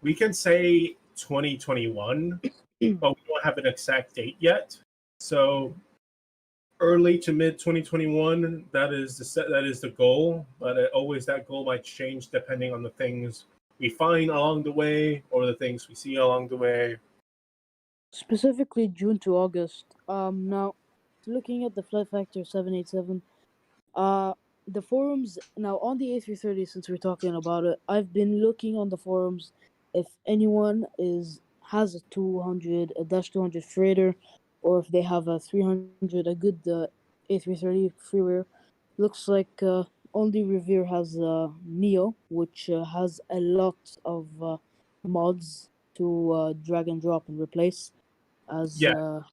We can say 2021, but we don't have an exact date yet. So early to mid 2021, that is the goal. But always that goal might change depending on the things we find along the way or the things we see along the way. specifically June to August. Now, looking at the Flight Factor 787, the forums now on the A330. Since we're talking about it, I've been looking on the forums if anyone has a 200 a dash 200 freighter, or if they have a 300 a good A330 freeware. Looks like only Revere has Neo, which has a lot of mods to drag and drop and replace as Yeah. the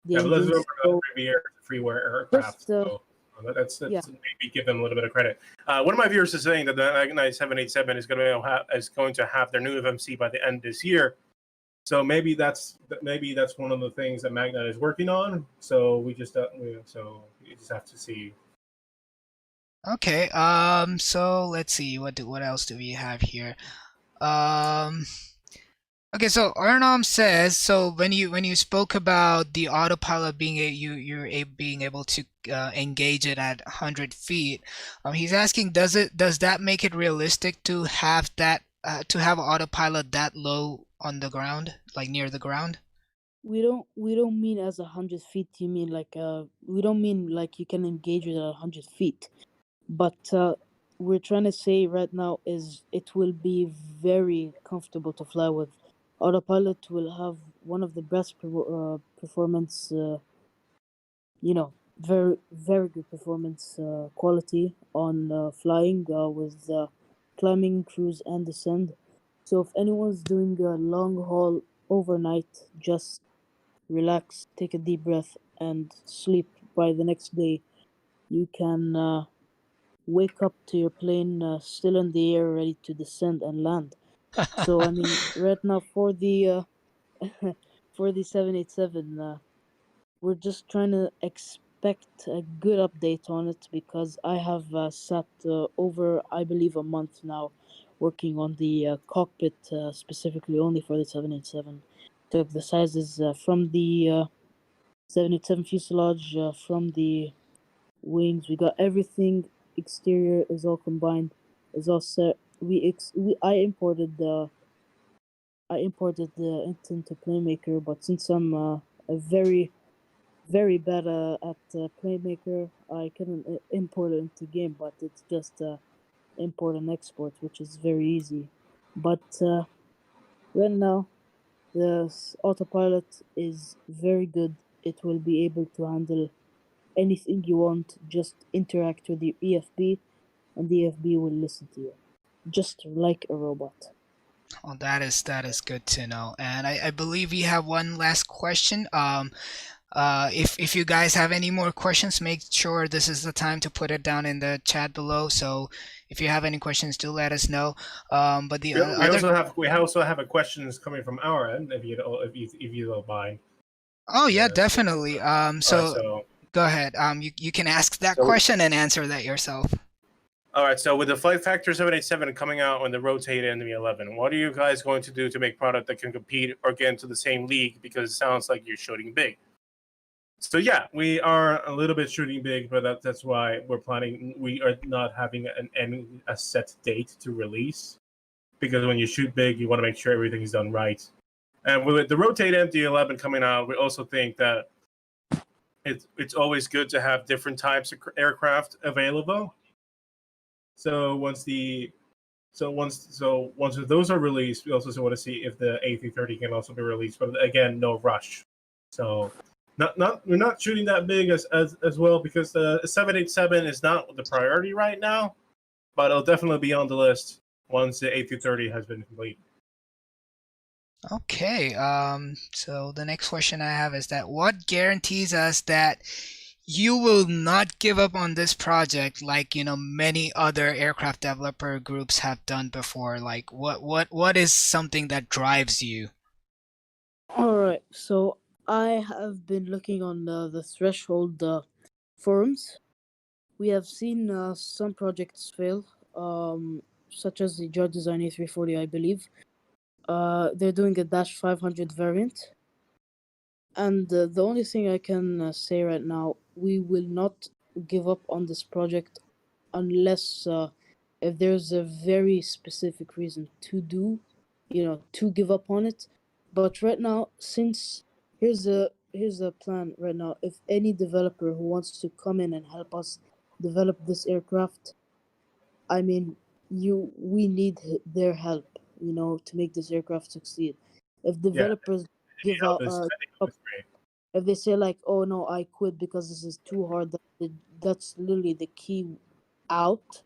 Yeah, but let's engines. remember Riviera freeware aircraft. So that's yeah. maybe give them a little bit of credit. One of my viewers is saying that the Magnite 787 is going to have their new FMC by the end of this year. So maybe that's one of the things that Magnite is working on. So we just have to see. Okay. So let's see. What else do we have here? Okay, so Arnam says, so when you spoke about the autopilot being being able to engage it at 100 feet, he's asking, does that make it realistic to have that to have autopilot that low on the ground, like near the ground? We don't mean as 100 feet. You mean like we don't mean like you can engage it at 100 feet, but we're trying to say right now is it will be very comfortable to fly with. Autopilot will have one of the best performance, very very good performance quality on flying with climbing, cruise, and descent. So if anyone's doing a long haul overnight, just relax, take a deep breath, and sleep. By the next day, you can wake up to your plane still in the air, ready to descend and land. So I mean, right now for the for the 787, we're just trying to expect a good update on it because I have sat over, I believe, a month now working on the cockpit specifically only for the 787. Took the sizes from the 787 fuselage, from the wings. We got everything. Exterior is all combined. Is all set. I imported the into Playmaker, but since I'm a very bad at Playmaker, I couldn't import it into game. But it's just import and export, which is very easy. But right now, the autopilot is very good. It will be able to handle anything you want. Just interact with the EFB, and the EFB will listen to you, just like a robot. Well, that is good to know. And I believe we have one last question. If you guys have any more questions, make sure this is the time to put it down in the chat below. So if you have any questions, do let us know. But the we also have a questions coming from our end, if you don't mind. Oh yeah, definitely. So go ahead. You can ask that question and answer that yourself. All right. So with the Flight Factor 787 coming out on the Rotate and the 11, what are you guys going to do to make product that can compete or get into the same league? Because it sounds like you're shooting big. So yeah, we are a little bit shooting big, but that's why we're planning. We are not having a set date to release, because when you shoot big, you want to make sure everything is done right. And with the Rotate MD-11 coming out, we also think that it's always good to have different types of aircraft available. So once those are released, we also want to see if the A330 can also be released. But again, no rush. So we're not shooting that big as well, because the 787 is not the priority right now, but it'll definitely be on the list once the A330 has been completed. Okay. So the next question I have is that what guarantees us that you will not give up on this project like many other aircraft developer groups have done before? Like what is something that drives you? All right, so I have been looking on the Threshold forums. We have seen some projects fail, such as the Jet Design A340, I believe. They're doing a Dash 500 variant. And the only thing I can say right now, we will not give up on this project unless if there's a very specific reason to give up on it. But right now, since here's a plan right now. If any developer who wants to come in and help us develop this aircraft, I mean, we need their help, to make this aircraft succeed. If developers give out, if they say like, "Oh no, I quit because this is too hard," that's literally the key out,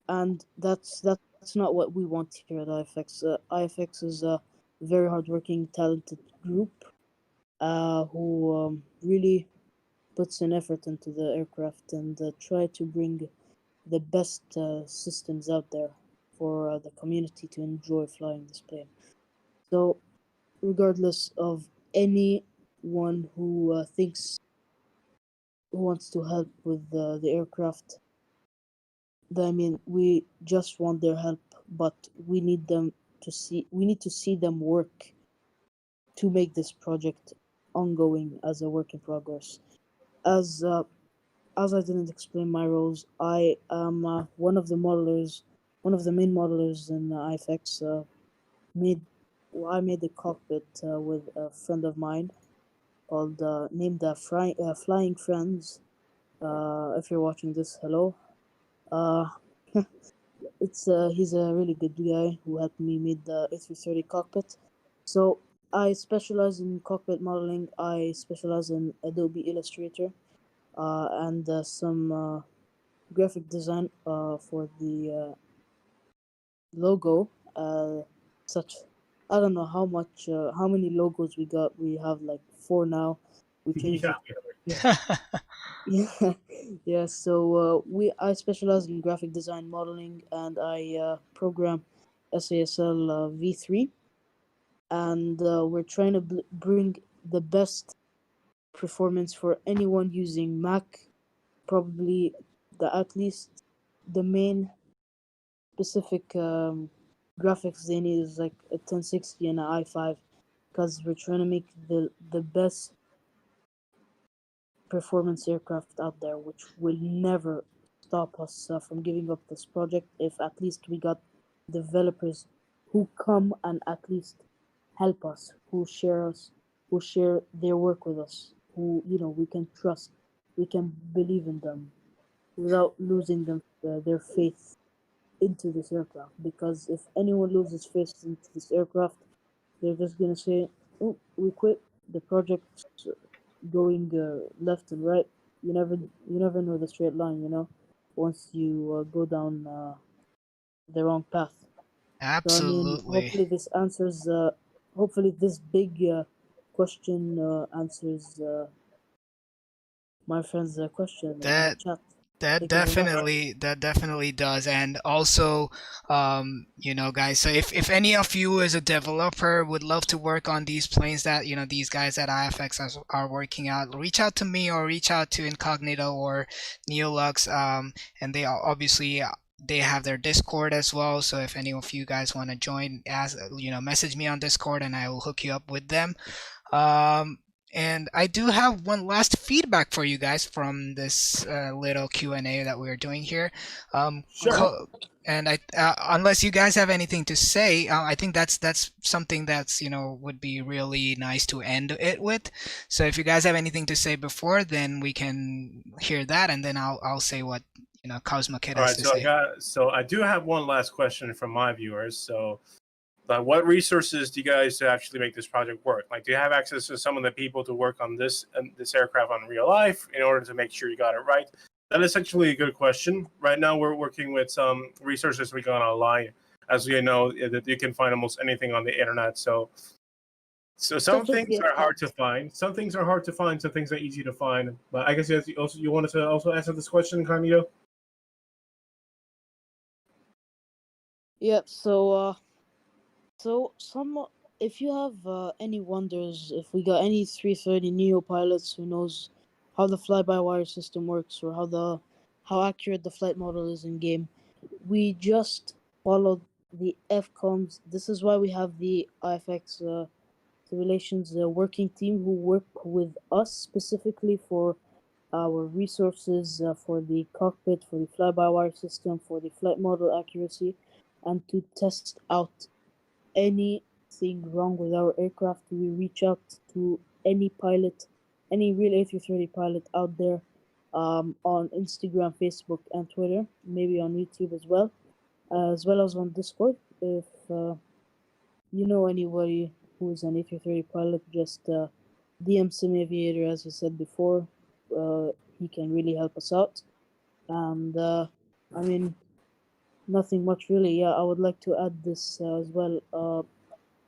and that's not what we want here at IFX. IFX is a very hardworking, talented group, who really puts an effort into the aircraft and try to bring the best systems out there for the community to enjoy flying this plane. So, regardless of anyone who wants to help with the aircraft, we just want their help, but we need to see them work to make this project ongoing as a work in progress. As I didn't explain my roles, I am one of the main modelers in IFX. I made the cockpit with a friend of mine called named Flying Friends. If you're watching this, hello. He's a really good guy who helped me make the A330 cockpit. So I specialize in cockpit modeling. I specialize in Adobe Illustrator, and some graphic design for the logo. I don't know how many logos we got. We have like 4 now. We changed yeah, yeah. So I specialize in graphic design modeling, and I program SASL V3, and we're trying to bring the best performance for anyone using Mac. Probably at least the main specific graphics they need is like a 1060 and an i5, because we're trying to make the best performance aircraft out there, which will never stop us from giving up this project if at least we got developers who come and at least help us, who share their work with us, who we can trust, we can believe in them without losing their faith into this aircraft. Because if anyone loses faith into this aircraft, they're just gonna say, "Oh, we quit. The project's going left and right." You never know the straight line. Once you go down the wrong path. So I mean, Absolutely. hopefully this answers. Hopefully this big question answers my friend's question in the That chat. That Thank you very much. definitely does. And also, guys, so if any of you as a developer would love to work on these planes that, these guys at IFX are working out, reach out to me or reach out to Incognito or Neolux. And they are obviously, they have their Discord as well. So if any of you guys want to join, message me on Discord and I will hook you up with them. And I do have one last feedback for you guys from this little Q&A that we're doing here. Sure. And unless you guys have anything to say, I think that's something that's would be really nice to end it with. So if you guys have anything to say before, then we can hear that, and then I'll say what Cosmo Kid All has right, to so say. I do have one last question from my viewers. So, what resources do you guys actually make this project work? Like, do you have access to some of the people to work on this aircraft on real life in order to make sure you got it right? That is actually a good question. Right now, we're working with some resources we got online. As you know, that you can find almost anything on the internet. So some Such as things the are hard account. to find. Some things are hard to find. Some things are easy to find. But I guess you wanted to also answer this question, Carmito? Yep. So if you have any wonders, if we got any 330 Neo pilots who knows how the fly-by-wire system works, or how accurate the flight model is in game, we just followed the FCOMs. This is why we have the IFX simulations working team who work with us specifically for our resources, for the cockpit, for the fly-by-wire system, for the flight model accuracy, and to test out anything wrong with our aircraft. We reach out to any pilot, any real A330 pilot out there, on Instagram, Facebook, and Twitter, maybe on YouTube as well as on Discord. If you know anybody who is an A330 pilot, just DM Sim Aviator, as you said before. He can really help us out. And I mean, nothing much really. Yeah, I would like to add this as well.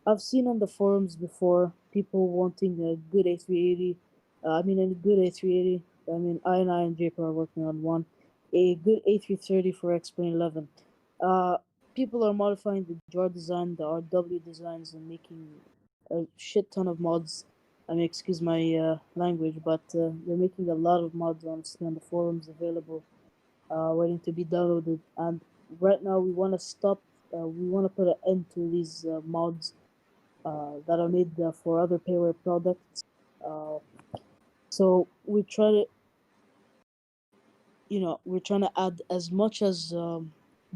I've seen on the forums before people wanting a good A380. I mean, a good A380. I mean, I and Japer are working on one. A good A330 for X-Plane 11. People are modifying the JAR design, the RW designs, and making a shit ton of mods. I mean, excuse my language, but they're making a lot of mods honestly on the forums available, waiting to be downloaded. And right now, we want to stop. We want to put an end to these mods that are made for other payware products. So we try to, we're trying to add as much as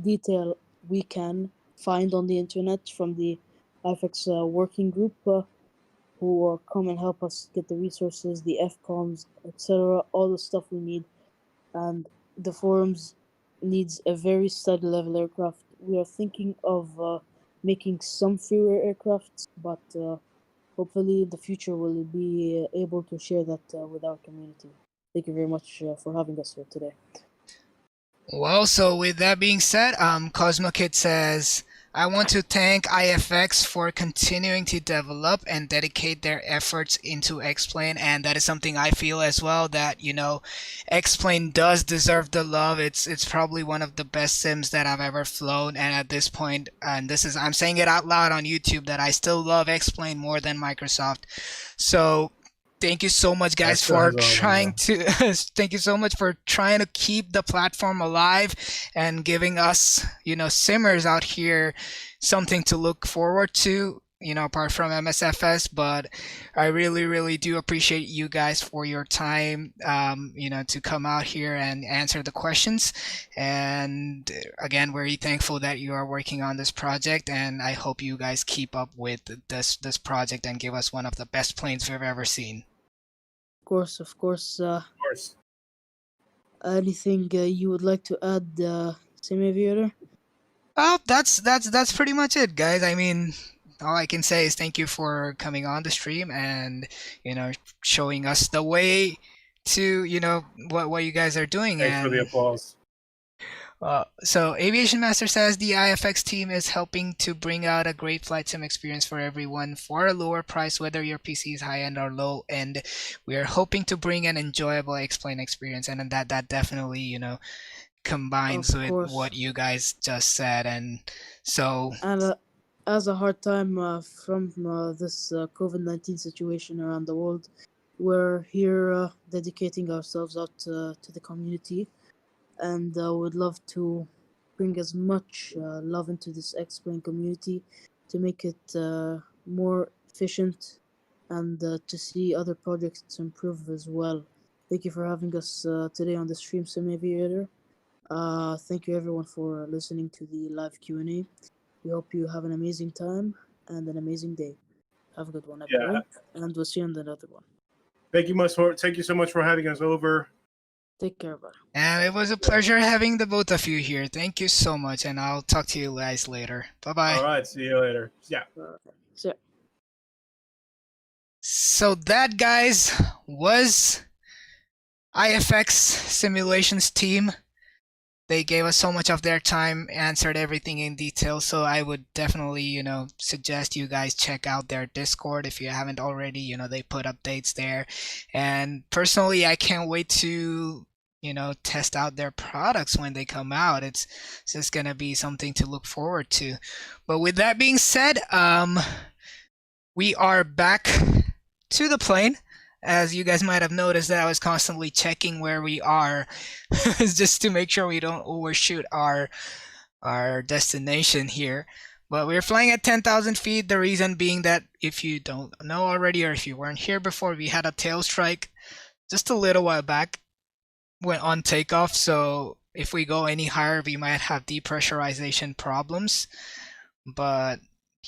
detail we can find on the internet from the IFX working group, who come and help us get the resources, the FCOMs, etc., all the stuff we need. And the forums needs a very study level aircraft. We are thinking of making some freeware aircrafts, but hopefully in the future we'll be able to share that with our community. Thank you very much for having us here today. Well, so with that being said, Cosmo Kid says, I want to thank IFX for continuing to develop and dedicate their efforts into X-Plane, and that is something I feel as well, that X-Plane does deserve the love. It's probably one of the best sims that I've ever flown, and at this point, and I'm saying it out loud on YouTube, that I still love X-Plane more than Microsoft. So thank you so much, guys, Still for has a lot of trying money, to. Thank you so much for trying to keep the platform alive and giving us, simmers out here something to look forward to. Apart from MSFS, but I really, really do appreciate you guys for your time, to come out here and answer the questions. And again, very thankful that you are working on this project, and I hope you guys keep up with this project and give us one of the best planes we've ever seen. Of course. of course. Anything you would like to add, Sim Aviator? Oh, that's pretty much it, guys. I mean, all I can say is thank you for coming on the stream and showing us the way to what you guys are doing. Thanks for the applause. So Aviation Master says the IFX team is helping to bring out a great flight sim experience for everyone for a lower price, whether your PC is high end or low end. We are hoping to bring an enjoyable X-plane experience, and that definitely combines with what you guys just said. And so, and as a hard time from this COVID-19 situation around the world, we're here dedicating ourselves out to the community, and would love to bring as much love into this X-plane community to make it more efficient and to see other projects improve as well. Thank you for having us today on the stream, Sim Aviator. Thank you everyone for listening to the live Q&A. We hope you have an amazing time and an amazing day. Have a good one, everyone, and we'll see you on another one. Thank you so much for having us over. Take care, bye. And it was a pleasure having the both of you here. Thank you so much, and I'll talk to you guys later. Bye-bye. All right, see you later. Yeah. See ya. So that, guys, was IFX Simulations team. They gave us so much of their time, answered everything in detail, so I would definitely, suggest you guys check out their Discord if you haven't already. They put updates there. And personally, I can't wait to, test out their products when they come out. It's just going to be something to look forward to. But with that being said, we are back to the plane. As you guys might have noticed, that I was constantly checking where we are just to make sure we don't overshoot our destination here. But we're flying at 10,000 feet. The reason being that if you don't know already, or if you weren't here before, we had a tail strike just a little while back when on takeoff. So if we go any higher, we might have depressurization problems. But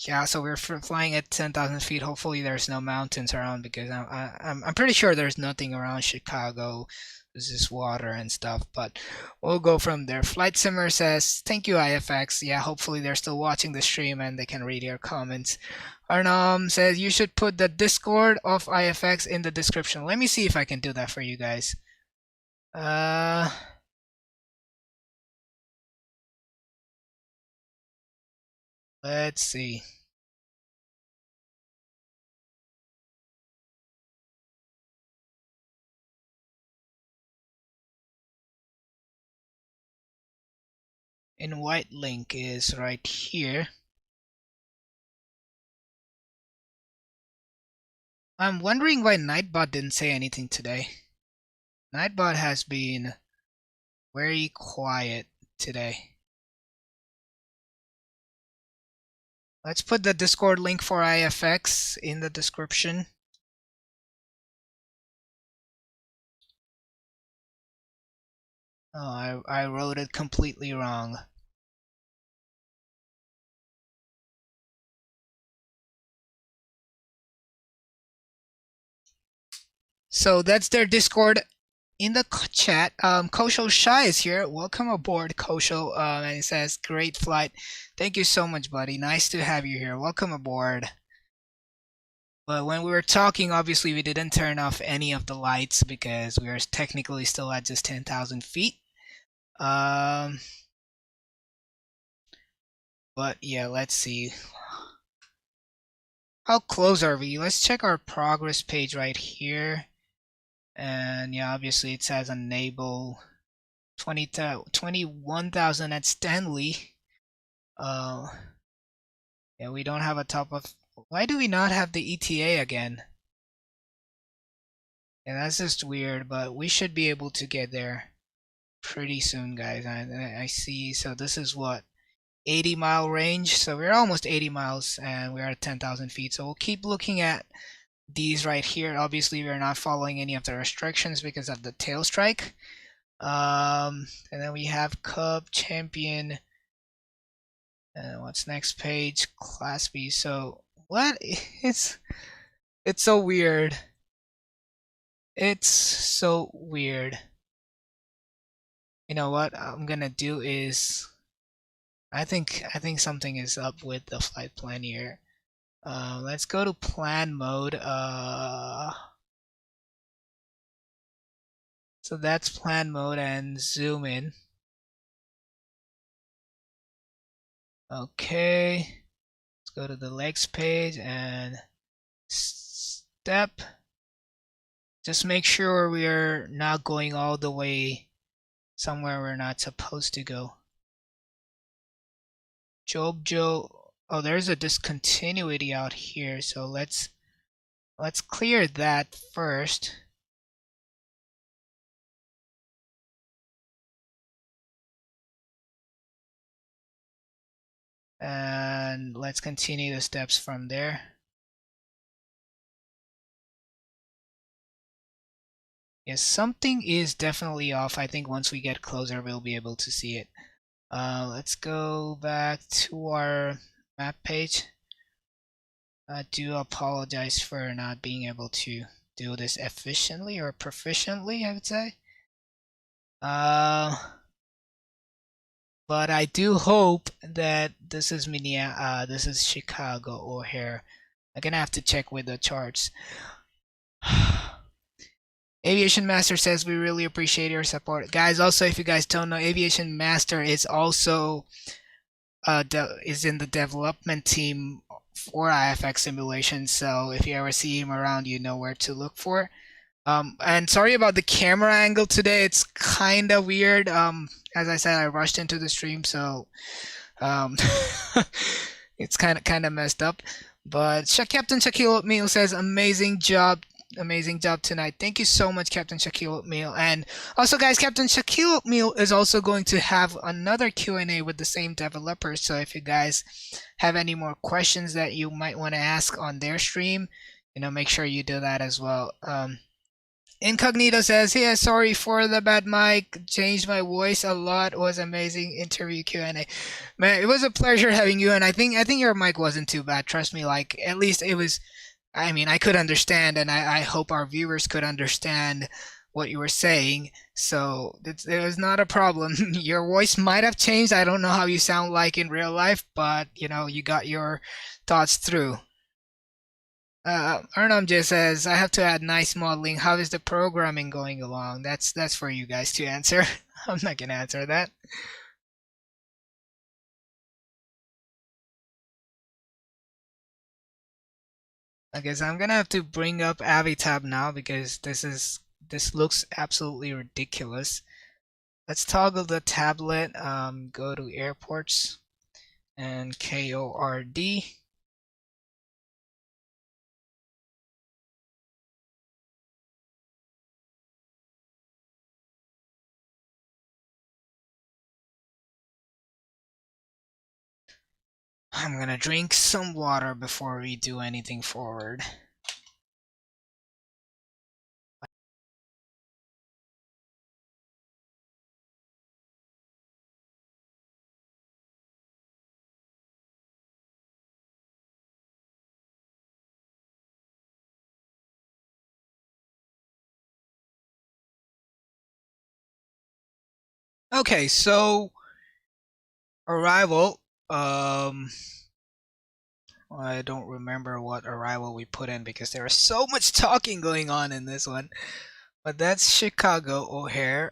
yeah, so we're flying at 10,000 feet. Hopefully there's no mountains around, because I'm pretty sure there's nothing around Chicago. There's just water and stuff, but we'll go from there. Flight Simmer says, thank you, IFX. Yeah, hopefully they're still watching the stream and they can read your comments. Arnam says, you should put the Discord of IFX in the description. Let me see if I can do that for you guys. Let's see. Invite link is right here. I'm wondering why Nightbot didn't say anything today. Nightbot has been very quiet today. Let's put the Discord link for IFX in the description. Oh, I wrote it completely wrong. So that's their Discord in the chat. Kosho Shai is here. Welcome aboard, Kosho. And he says, great flight. Thank you so much, buddy. Nice to have you here. Welcome aboard. But when we were talking, obviously we didn't turn off any of the lights because we were technically still at just 10,000 feet. But yeah, let's see. How close are we? Let's check our progress page right here. And yeah, obviously it says enable 21,000 at Stanley. Yeah, we don't have a top of. Why do we not have the ETA again? Yeah, that's just weird, but we should be able to get there pretty soon, guys. I see. So this is what, 80-mile range. So we're almost 80 miles, and we're at 10,000 feet. So we'll keep looking at these right here. Obviously, we're not following any of the restrictions because of the tail strike. And then we have Cub Champion. And what's next page? Class B. So what? It's so weird. It's so weird. You know what I'm gonna do is, I think something is up with the flight plan here. Let's go to plan mode. So that's plan mode, and zoom in. Okay, let's go to the legs page and step. Just make sure we're not going all the way somewhere we're not supposed to go. Joe. Oh, there's a discontinuity out here, so let's clear that first. And let's continue the steps from there. Yes, something is definitely off. I think once we get closer, we'll be able to see it. Let's go back to our map page. I do apologize for not being able to do this efficiently or proficiently, I would say. But I do hope that this is this is Chicago O'Hare. I'm gonna have to check with the charts. Aviation Master says we really appreciate your support, guys. Also, if you guys don't know, Aviation Master is also is in the development team for IFX simulations. So if you ever see him around, you know where to look for. And sorry about the camera angle today. It's kind of weird. As I said, I rushed into the stream, so it's kind of messed up. But Captain Shaquille O'Meal says amazing job tonight. Thank you so much, Captain Shaquille O'Meal. And also, guys, Captain Shaquille O'Meal is also going to have another Q&A with the same developers. So if you guys have any more questions that you might want to ask on their stream, make sure you do that as well. Incognito says, yeah, sorry for the bad mic. Changed my voice a lot. Was amazing interview Q&A. Man, it was a pleasure having you. And I think your mic wasn't too bad. Trust me. Like, at least it was. I mean, I could understand, and I hope our viewers could understand what you were saying. So it was not a problem. Your voice might have changed. I don't know how you sound like in real life, but you got your thoughts through. Arnam just says, I have to add nice modeling. How is the programming going along? That's for you guys to answer. I'm not gonna answer that. Okay, so I'm gonna have to bring up Avitab now because this looks absolutely ridiculous. Let's toggle the tablet. Go to airports and KORD. I'm gonna drink some water before we do anything forward. Okay, so arrival. I don't remember what arrival we put in because there is so much talking going on in this one. But that's Chicago O'Hare.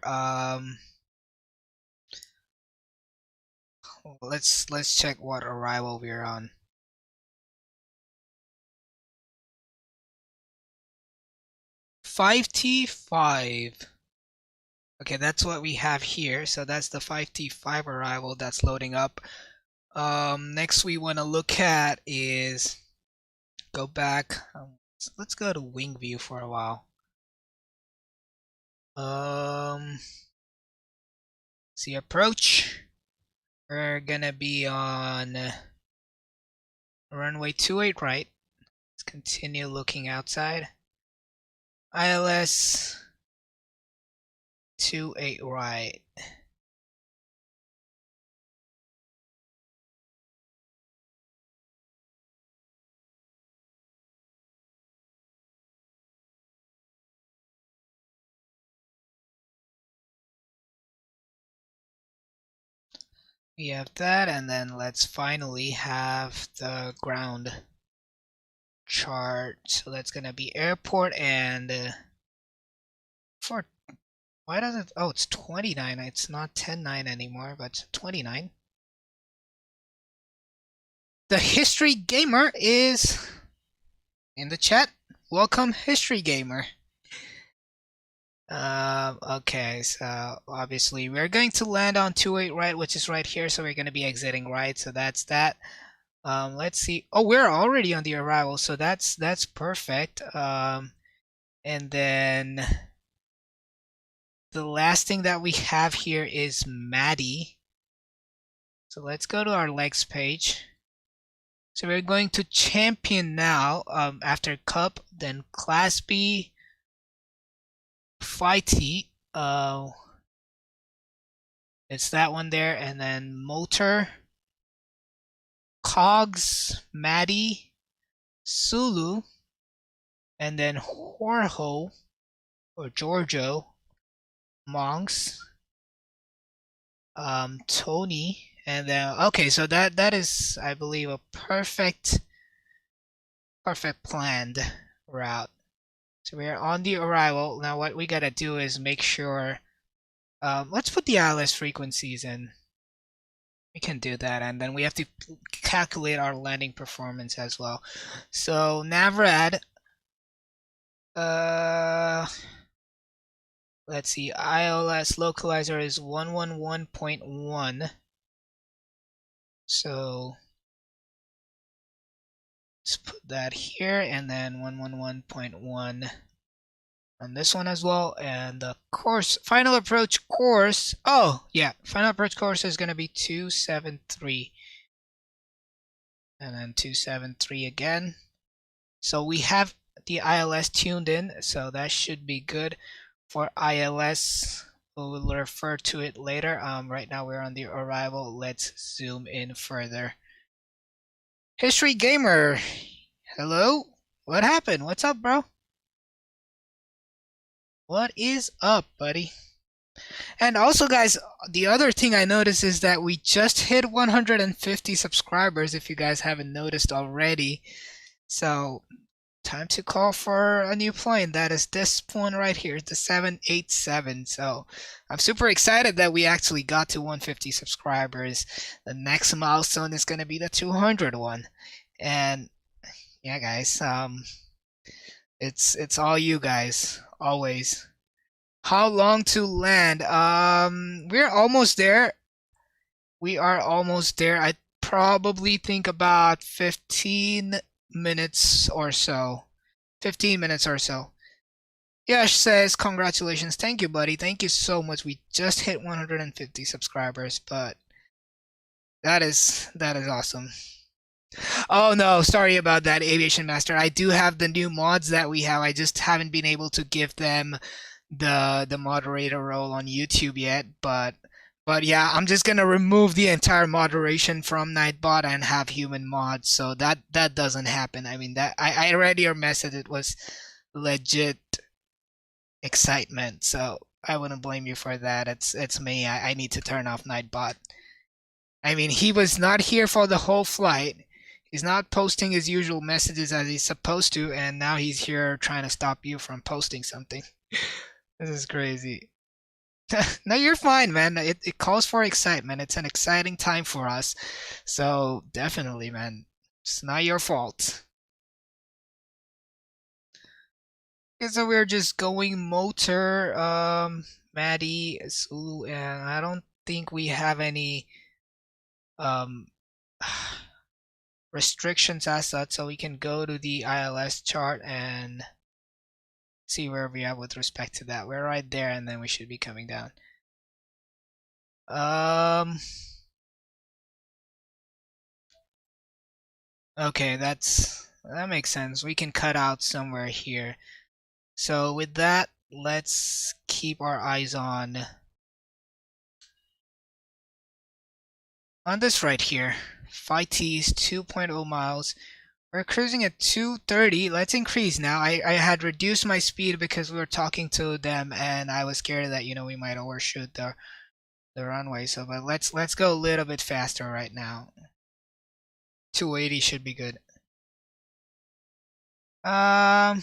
Let's check what arrival we're on. $5T5. Okay, that's what we have here. So that's the 5T5 arrival that's loading up. Next we want to look at is go back. Let's go to wing view for a while. See approach. We're gonna be on runway 28 right. Let's continue looking outside. ILS 28 right. We have that, and then let's finally have the ground chart. So that's gonna be airport and for why does it? Oh, it's 29. It's not 10-9 anymore, but 29. The history gamer is in the chat. Welcome, history gamer. Okay, so obviously we're going to land on 28 right, which is right here, so we're going to be exiting right, so that's that. Let's see. Oh, we're already on the arrival, so that's perfect. And then the last thing that we have here is Maddie. So let's go to our legs page. So we're going to champion now, after Cup, then Class B, Fighty, it's that one there, and then Motor, Cogs, Maddie, Sulu, and then Jorge, or Giorgio, Monks, Tony, and then, okay, so that is, I believe, a perfect planned route. So we're on the arrival. Now what we gotta do is make sure, let's put the ILS frequencies in. We can do that, and then we have to calculate our landing performance as well. So Navrad, let's see, ILS localizer is 111.1. So let's put that here, and then 111.1 on this one as well. And the course, final approach course, oh yeah, final approach course is going to be 273. And then 273 again. So we have the ILS tuned in, so that should be good for ILS. We will refer to it later. Right now we're on the arrival. Let's zoom in further. History Gamer, hello? What happened? What's up, bro? What is up, buddy? And also, guys, the other thing I noticed is that we just hit 150 subscribers, if you guys haven't noticed already. So, time to call for a new plane. That is this one right here, the 787. So, I'm super excited that we actually got to 150 subscribers. The next milestone is going to be the 200 one. And, yeah, guys, it's all you guys, always. How long to land? We're almost there. We are almost there. I probably think about 15 minutes or so. 15 minutes or so. Yash says, congratulations. Thank you, buddy. Thank you so much. We just hit 150 subscribers, but that is awesome. Oh no, sorry about that, Aviation Master. I do have the new mods that we have. I just haven't been able to give them the moderator role on YouTube yet, but yeah, I'm just gonna remove the entire moderation from Nightbot and have human mods, so that doesn't happen. I mean, that I read your message. It was legit excitement, so I wouldn't blame you for that. It's me. I need to turn off Nightbot. I mean, he was not here for the whole flight. He's not posting his usual messages as he's supposed to, and now he's here trying to stop you from posting something. This is crazy. No, you're fine, man. It calls for excitement. It's an exciting time for us. So definitely, man. It's not your fault. Okay, so we're just going Motor, Maddie, Sulu, and I don't think we have any restrictions as such, so we can go to the ILS chart and See where we are with respect to that. We're right there, and then we should be coming down. Okay, that makes sense. We can cut out somewhere here. So with that, let's keep our eyes on this right here. 5T is 2.0 miles. We're cruising at 230. Let's increase now. I had reduced my speed because we were talking to them, and I was scared that, you know, we might overshoot the runway. So, but let's go a little bit faster right now. 280 should be good. Okay,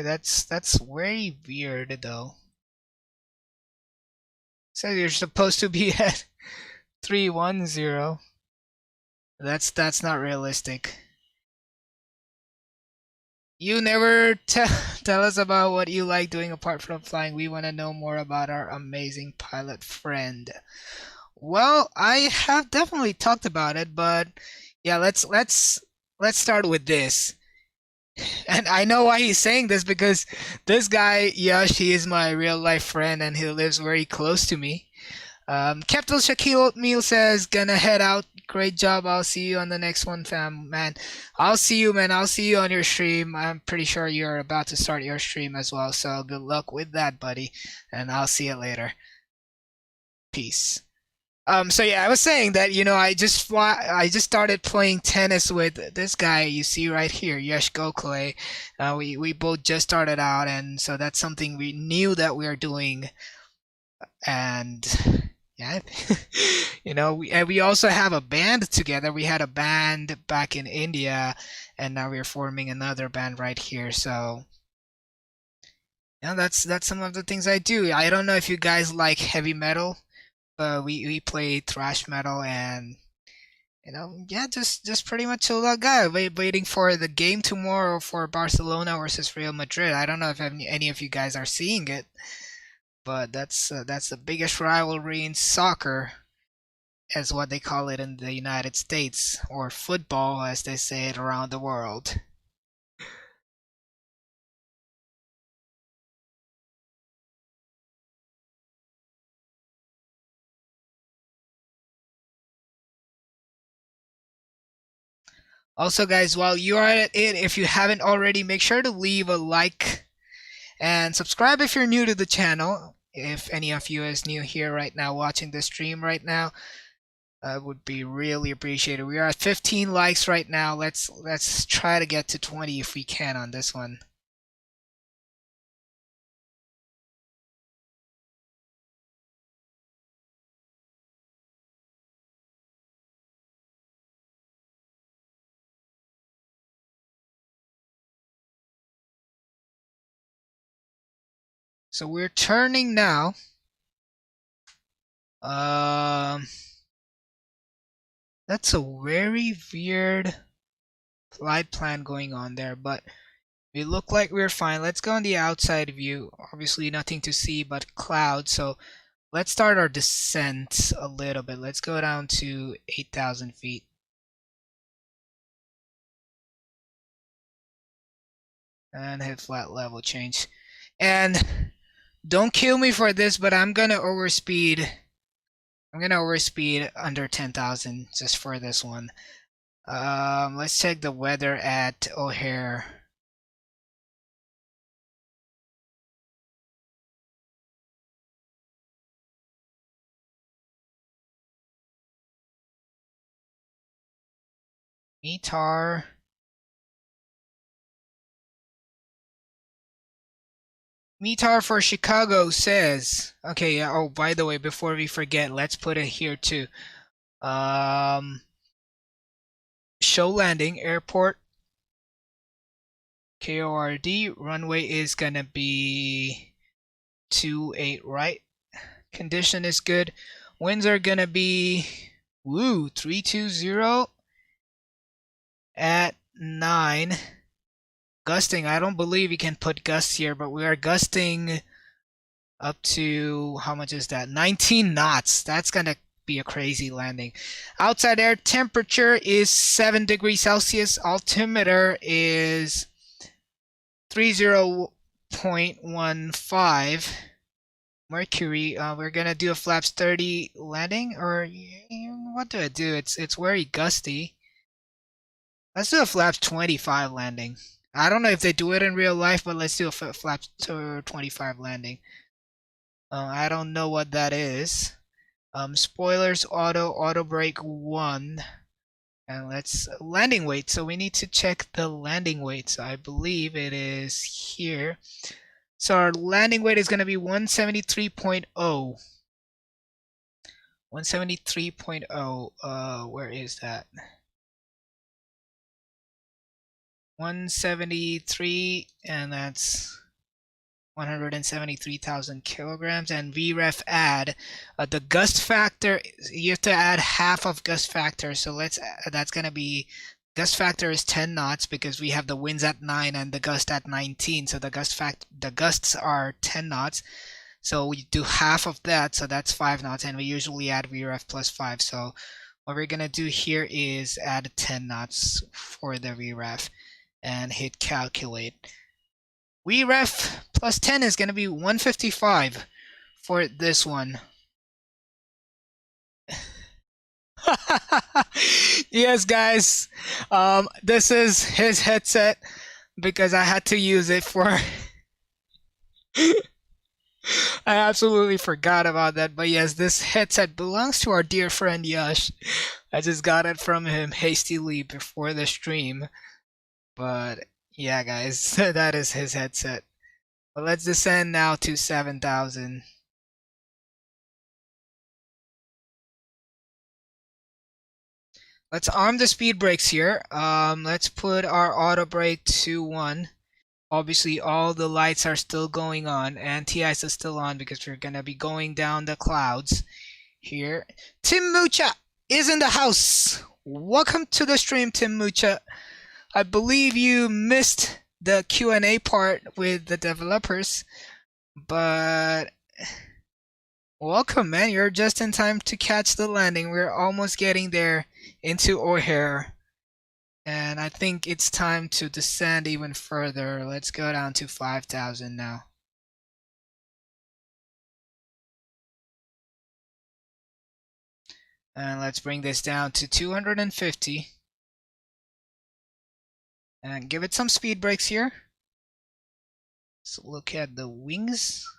that's very weird though. So you're supposed to be at 310. That's not realistic. You never tell us about what you like doing apart from flying. We want to know more about our amazing pilot friend. Well, I have definitely talked about it, but yeah, let's start with this. And I know why he's saying this, because this guy, Yash, he is my real life friend and he lives very close to me. Captain Shaquille Oatmeal says, gonna head out. Great job. I'll see you on the next one, fam. Man, I'll see you, man. I'll see you on your stream. I'm pretty sure you're about to start your stream as well. So good luck with that, buddy. And I'll see you later. Peace. So yeah, I was saying that, you know, I just started playing tennis with this guy you see right here, Yash Gokhale. We both just started out, and so that's something we knew that we were doing. And yeah, you know, we also have a band together. We had a band back in India, and now we're forming another band right here. So yeah, that's some of the things I do. I don't know if you guys like heavy metal. We play thrash metal, and you know, yeah, just pretty much chill out guy. Waiting for the game tomorrow for Barcelona versus Real Madrid. I don't know if any of you guys are seeing it, but that's the biggest rivalry in soccer, as what they call it in the United States, or football as they say it around the world. Also, guys, while you are at it, if you haven't already, make sure to leave a like and subscribe if you're new to the channel. If any of you is new here right now watching this stream right now, would be really appreciated. We are at 15 likes right now. Let's try to get to 20 if we can on this one. So we're turning now. That's a very weird flight plan going on there, but we look like we're fine. Let's go on the outside view. Obviously nothing to see but clouds, so let's start our descent a little bit. Let's go down to 8,000 feet. And hit flat level change. And don't kill me for this, but I'm gonna overspeed. I'm gonna overspeed under 10,000 just for this one. Let's check the weather at O'Hare. Metar. Metar for Chicago says, okay, yeah, oh, by the way, before we forget, let's put it here too. Show landing, airport, KORD, runway is gonna be 28, right? Condition is good. Winds are gonna be, 320 at 9. Gusting, I don't believe you can put gusts here, but we are gusting up to, how much is that? 19 knots. That's gonna be a crazy landing. Outside air temperature is 7 degrees Celsius. Altimeter is 30.15 Mercury. We're gonna do a flaps 30 landing, or what do I do? It's very gusty. Let's do a flaps 25 landing. I don't know if they do it in real life, but let's do a flaps 25 landing. I don't know what that is. Spoilers, auto brake 1. And let's landing weight. So we need to check the landing weight. So I believe it is here. So our landing weight is going to be 173.0. 173.0. Where is that? 173, and that's 173,000 kilograms. And VREF add the gust factor. You have to add half of gust factor. So that's gonna be, gust factor is 10 knots because we have the winds at 9 and the gust at 19. So the gusts are 10 knots. So we do half of that. So that's 5 knots, and we usually add VREF plus 5. So what we're gonna do here is add 10 knots for the VREF and hit calculate. VREF plus 10 is going to be 155 for this one. Yes, guys. This is his headset because I had to use it for... I absolutely forgot about that. But yes, this headset belongs to our dear friend Yash. I just got it from him hastily before the stream. But yeah, guys, that is his headset. But let's descend now to 7,000. Let's arm the speed brakes here. Let's put our auto brake to 1. Obviously, all the lights are still going on. Anti-ice is still on because we're going to be going down the clouds here. Tim Mucha is in the house. Welcome to the stream, Tim Mucha. I believe you missed the Q&A part with the developers, but welcome, man. You're just in time to catch the landing. We're almost getting there into O'Hare, and I think it's time to descend even further. Let's go down to 5,000 now. And let's bring this down to 250. And give it some speed brakes here. Let's look at the wings.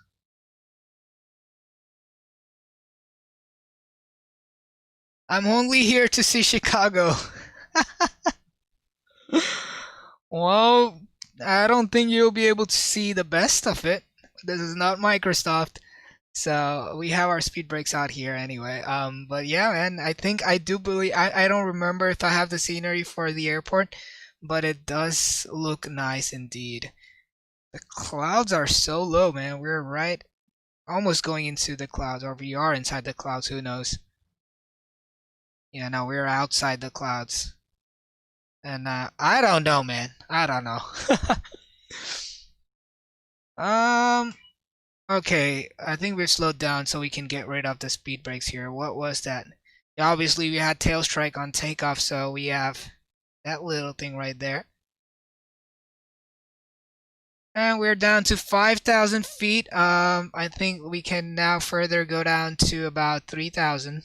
I'm only here to see Chicago. Well, I don't think you'll be able to see the best of it. This is not Microsoft. So we have our speed brakes out here anyway. But yeah, man, I think I do believe, I don't remember if I have the scenery for the airport, but it does look nice indeed. The clouds are so low, man. We're right almost going into the clouds, or we are inside the clouds, who knows. Yeah, no, we're outside the clouds. And I don't know, man. I don't know. Okay, I think we've slowed down so we can get rid of the speed brakes here. What was that? Yeah, obviously we had tail strike on takeoff, so we have that little thing right there. And we're down to 5,000 feet. I think we can now further go down to about 3,000.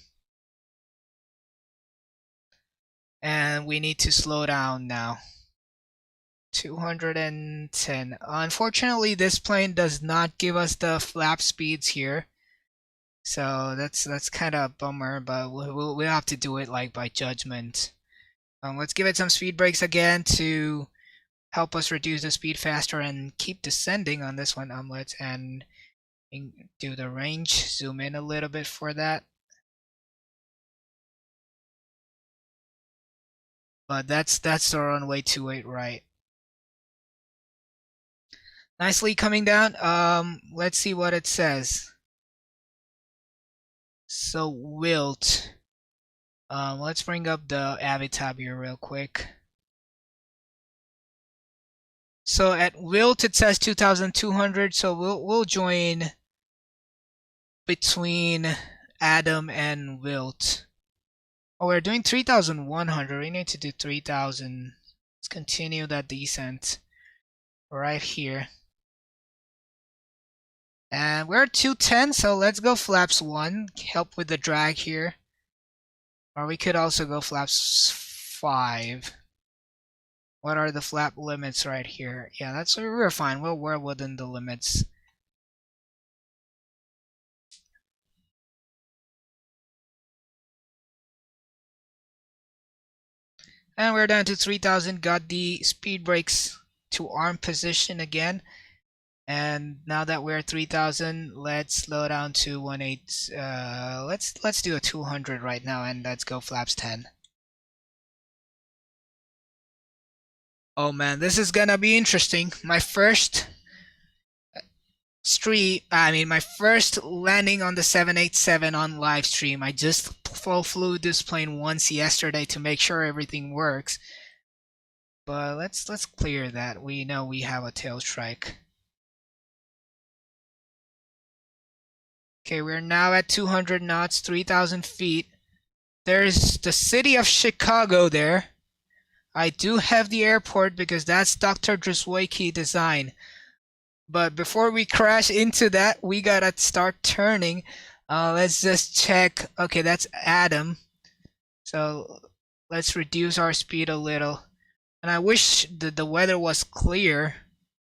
And we need to slow down now. 210. Unfortunately, this plane does not give us the flap speeds here. So that's kind of a bummer, but we'll have to do it like by judgment. Let's give it some speed brakes again to help us reduce the speed faster and keep descending on this one. Let's do the range. Zoom in a little bit for that. But that's the runway 28 right. Nicely coming down. Let's see what it says. So wilt. Let's bring up the Avi tab here real quick. So at wilt it says 2,200. So we'll join between Adam and wilt. Oh, we're doing 3,100. We need to do 3,000. Let's continue that descent right here. And we're at 210, so let's go flaps 1. Help with the drag here. Or we could also go flaps 5. What are the flap limits right here? Yeah, we're fine. We're within the limits. And we're down to 3,000. Got the speed brakes to arm position again. And now that we're at 3,000, let's slow down to 18. Let's do a 200 right now, and let's go flaps 10. Oh man, this is gonna be interesting. My first my first landing on the 787 on live stream. I just flew this plane once yesterday to make sure everything works. But let's clear that. We know we have a tail strike. Okay, we're now at 200 knots, 3,000 feet. There's the city of Chicago there. I do have the airport because that's Dr. Drzewiecki design. But before we crash into that, we gotta start turning. Let's just check. Okay, that's Adam. So let's reduce our speed a little. And I wish the weather was clear,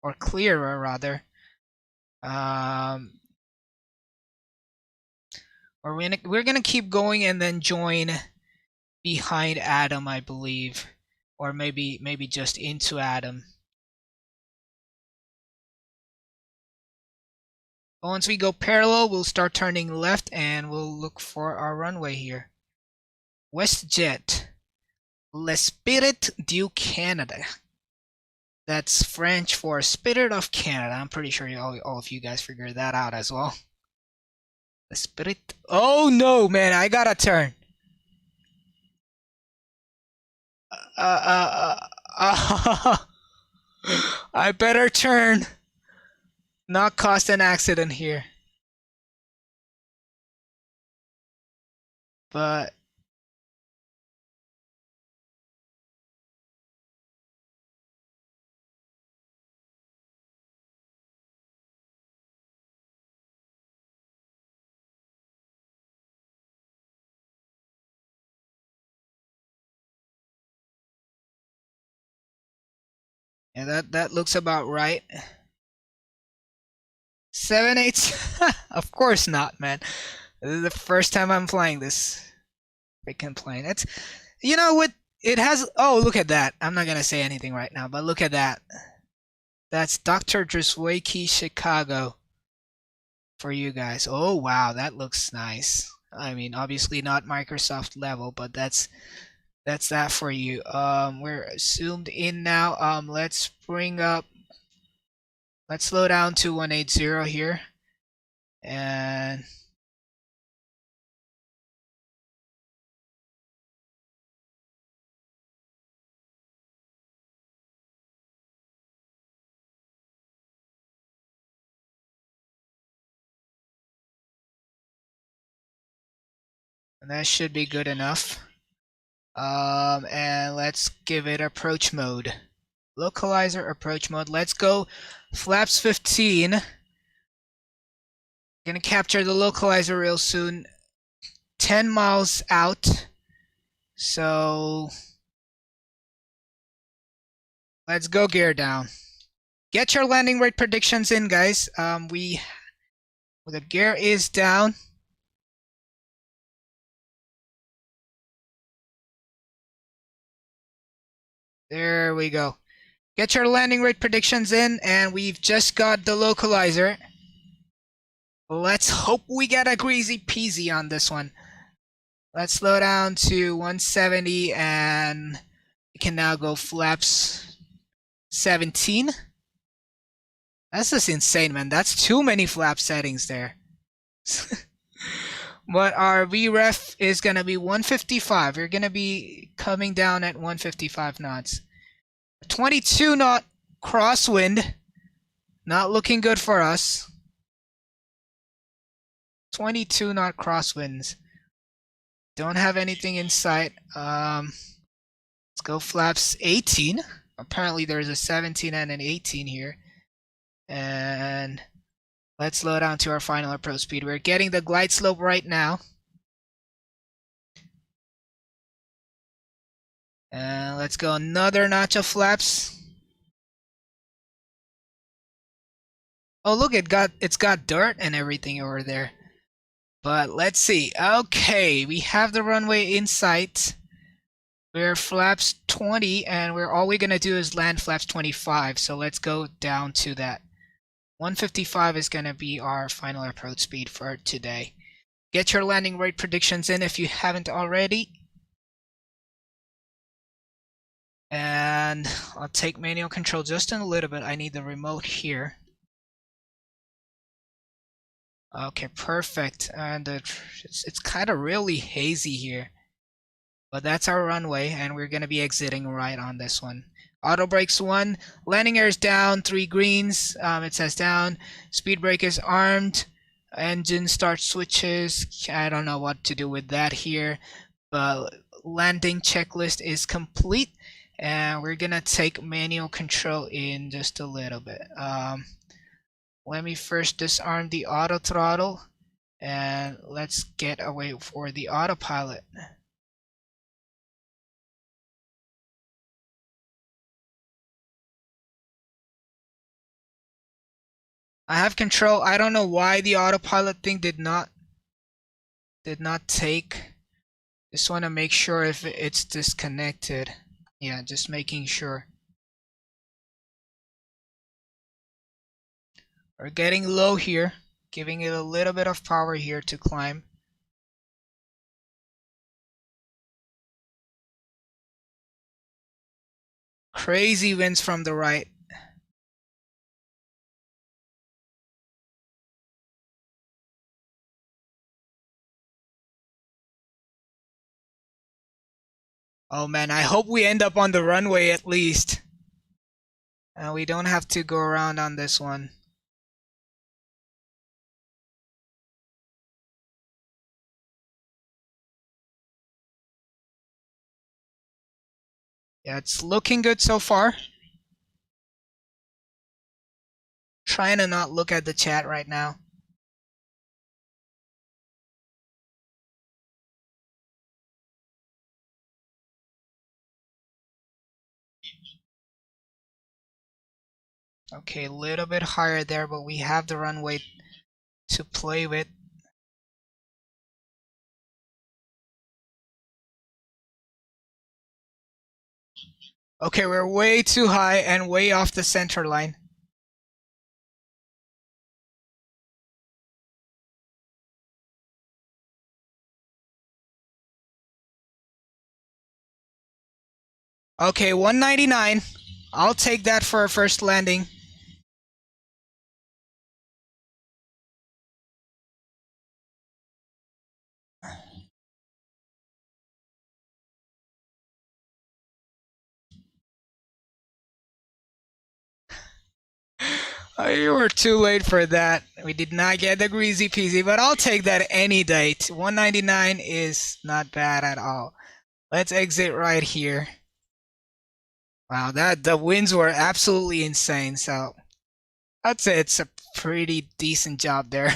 or clearer rather. Or we're gonna keep going and then join behind Adam, I believe, or maybe just into Adam. Once we go parallel, we'll start turning left and we'll look for our runway here. WestJet, L'Esprit du Canada. That's French for Spirit of Canada. I'm pretty sure all of you guys figured that out as well. L'Esprit. Oh no, man! I gotta turn. I better turn. Not cause an accident here. But yeah, that looks about right. 7-8. Of course not, man. This is the first time I'm flying this freaking plane. It's, you know what? It has. Oh, look at that. I'm not gonna say anything right now, but look at that. That's Dr. Drzewiecki Chicago for you guys. Oh wow, that looks nice. I mean, obviously not Microsoft level, but that's that for you. We're zoomed in now. Let's slow down to 180 here. And that should be good enough. And let's give it approach mode. Localizer approach mode. Let's go flaps 15. Gonna capture the localizer real soon. 10 miles out. So let's go gear down. Get your landing rate predictions in, guys. The gear is down. There we go. Get your landing rate predictions in, and we've just got the localizer. Let's hope we get a greasy peasy on this one. Let's slow down to 170, and we can now go flaps 17. That's just insane, man. That's too many flap settings there. But our VREF is going to be 155. We're going to be coming down at 155 knots. 22 knot crosswind. Not looking good for us. 22 knot crosswinds. Don't have anything in sight. Let's go flaps 18. Apparently there's a 17 and an 18 here. And let's slow down to our final approach speed. We're getting the glide slope right now. And let's go another notch of flaps. Oh, look, it's got dirt and everything over there. But let's see. Okay, we have the runway in sight. We're flaps 20, and all we're gonna do is land flaps 25. So let's go down to that. 155 is gonna be our final approach speed for today. Get your landing rate predictions in if you haven't already. And I'll take manual control just in a little bit. I need the remote here. Okay, perfect. And it's kind of really hazy here. But that's our runway, and we're going to be exiting right on this one. Auto brakes 1. Landing gear is down. 3 greens. It says down. Speed brake is armed. Engine start switches. I don't know what to do with that here. But landing checklist is complete. And we're going to take manual control in just a little bit. Let me first disarm the auto throttle, and let's get away for the autopilot. I have control. I don't know why the autopilot thing did not take. Just want to make sure if it's disconnected. Yeah, just making sure. We're getting low here, giving it a little bit of power here to climb. Crazy winds from the right. Oh man, I hope we end up on the runway at least. We don't have to go around on this one. Yeah, it's looking good so far. Trying to not look at the chat right now. Okay, a little bit higher there, but we have the runway to play with. Okay, we're way too high and way off the center line. Okay, 199. I'll take that for our first landing. Oh, you were too late for that. We did not get the greasy peasy, but I'll take that any day. 199 is not bad at all. Let's exit right here. Wow, the winds were absolutely insane. So I'd say it's a pretty decent job there.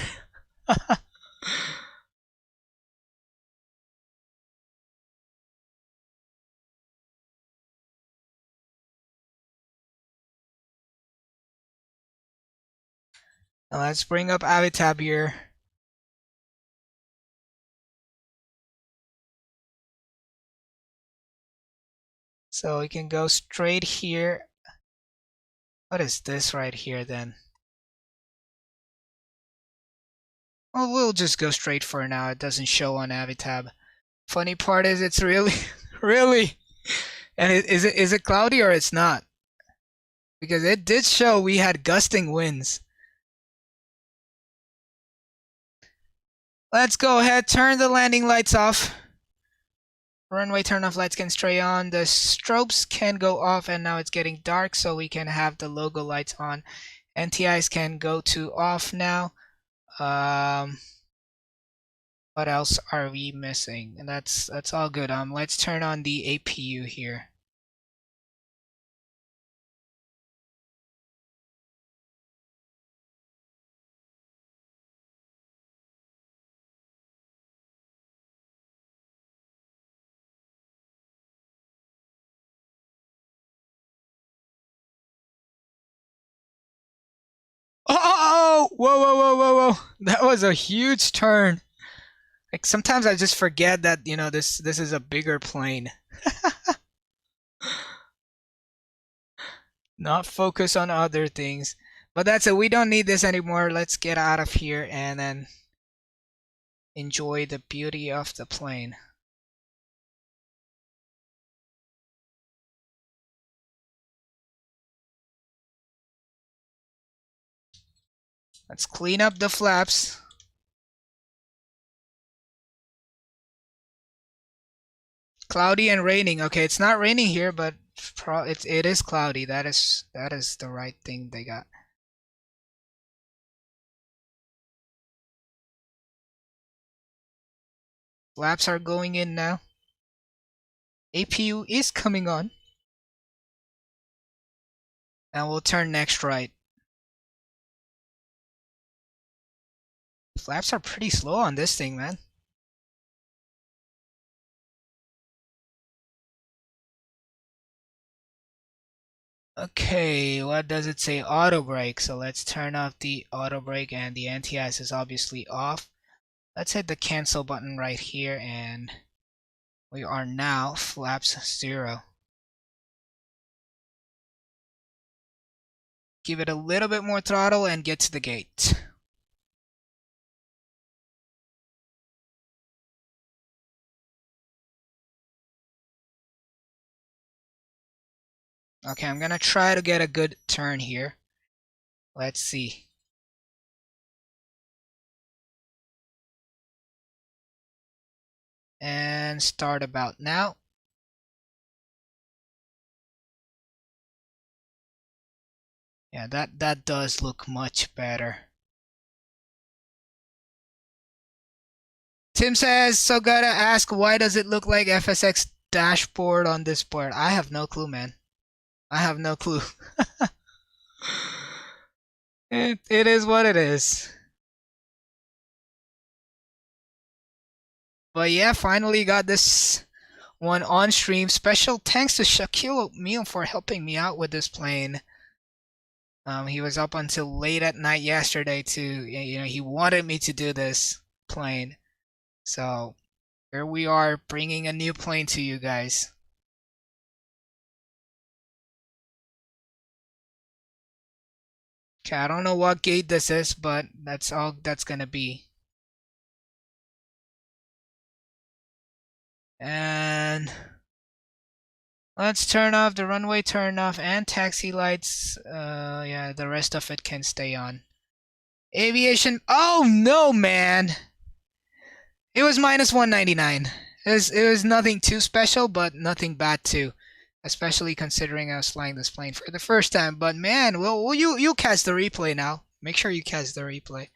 Now let's bring up Avitab here. So we can go straight here. What is this right here then? Well, we'll just go straight for now. It doesn't show on Avitab. Funny part is it's really, really, and is it cloudy or it's not? Because it did show we had gusting winds. Let's go ahead, turn the landing lights off. Runway turn off lights can stay on. The strobes can go off, and now it's getting dark, so we can have the logo lights on. NTIs can go to off now. What else are we missing? And that's all good. Let's turn on the APU here. Whoa, whoa, whoa, whoa, whoa, whoa. That was a huge turn. Like sometimes I just forget that, you know, this is a bigger plane. Not focus on other things. But that's it. We don't need this anymore. Let's get out of here and then enjoy the beauty of the plane. Let's clean up the flaps. Cloudy and raining. Okay, it's not raining here, but it is cloudy. That is the right thing they got. Flaps are going in now. APU is coming on. And we'll turn next right. Flaps are pretty slow on this thing, man. Okay, what does it say? Auto brake. So let's turn off the auto brake, and the anti-ice is obviously off. Let's hit the cancel button right here, and we are now flaps 0. Give it a little bit more throttle and get to the gate. Okay, I'm gonna try to get a good turn here. Let's see. And start about now. Yeah, that does look much better. Tim says, so gotta ask, why does it look like FSX dashboard on this board? I have no clue, man. I have no clue. It is what it is. But yeah, finally got this one on stream. Special thanks to Shaquille O'Neal for helping me out with this plane. He was up until late at night yesterday to, you know, he wanted me to do this plane. So here we are bringing a new plane to you guys. Okay, I don't know what gate this is, but that's all that's gonna be. And let's turn off the runway turn off and taxi lights. Yeah, the rest of it can stay on. Aviation. Oh no, man! It was minus 199. It was nothing too special, but nothing bad too. Especially considering I was flying this plane for the first time. But man, well, you catch the replay now. Make sure you catch the replay.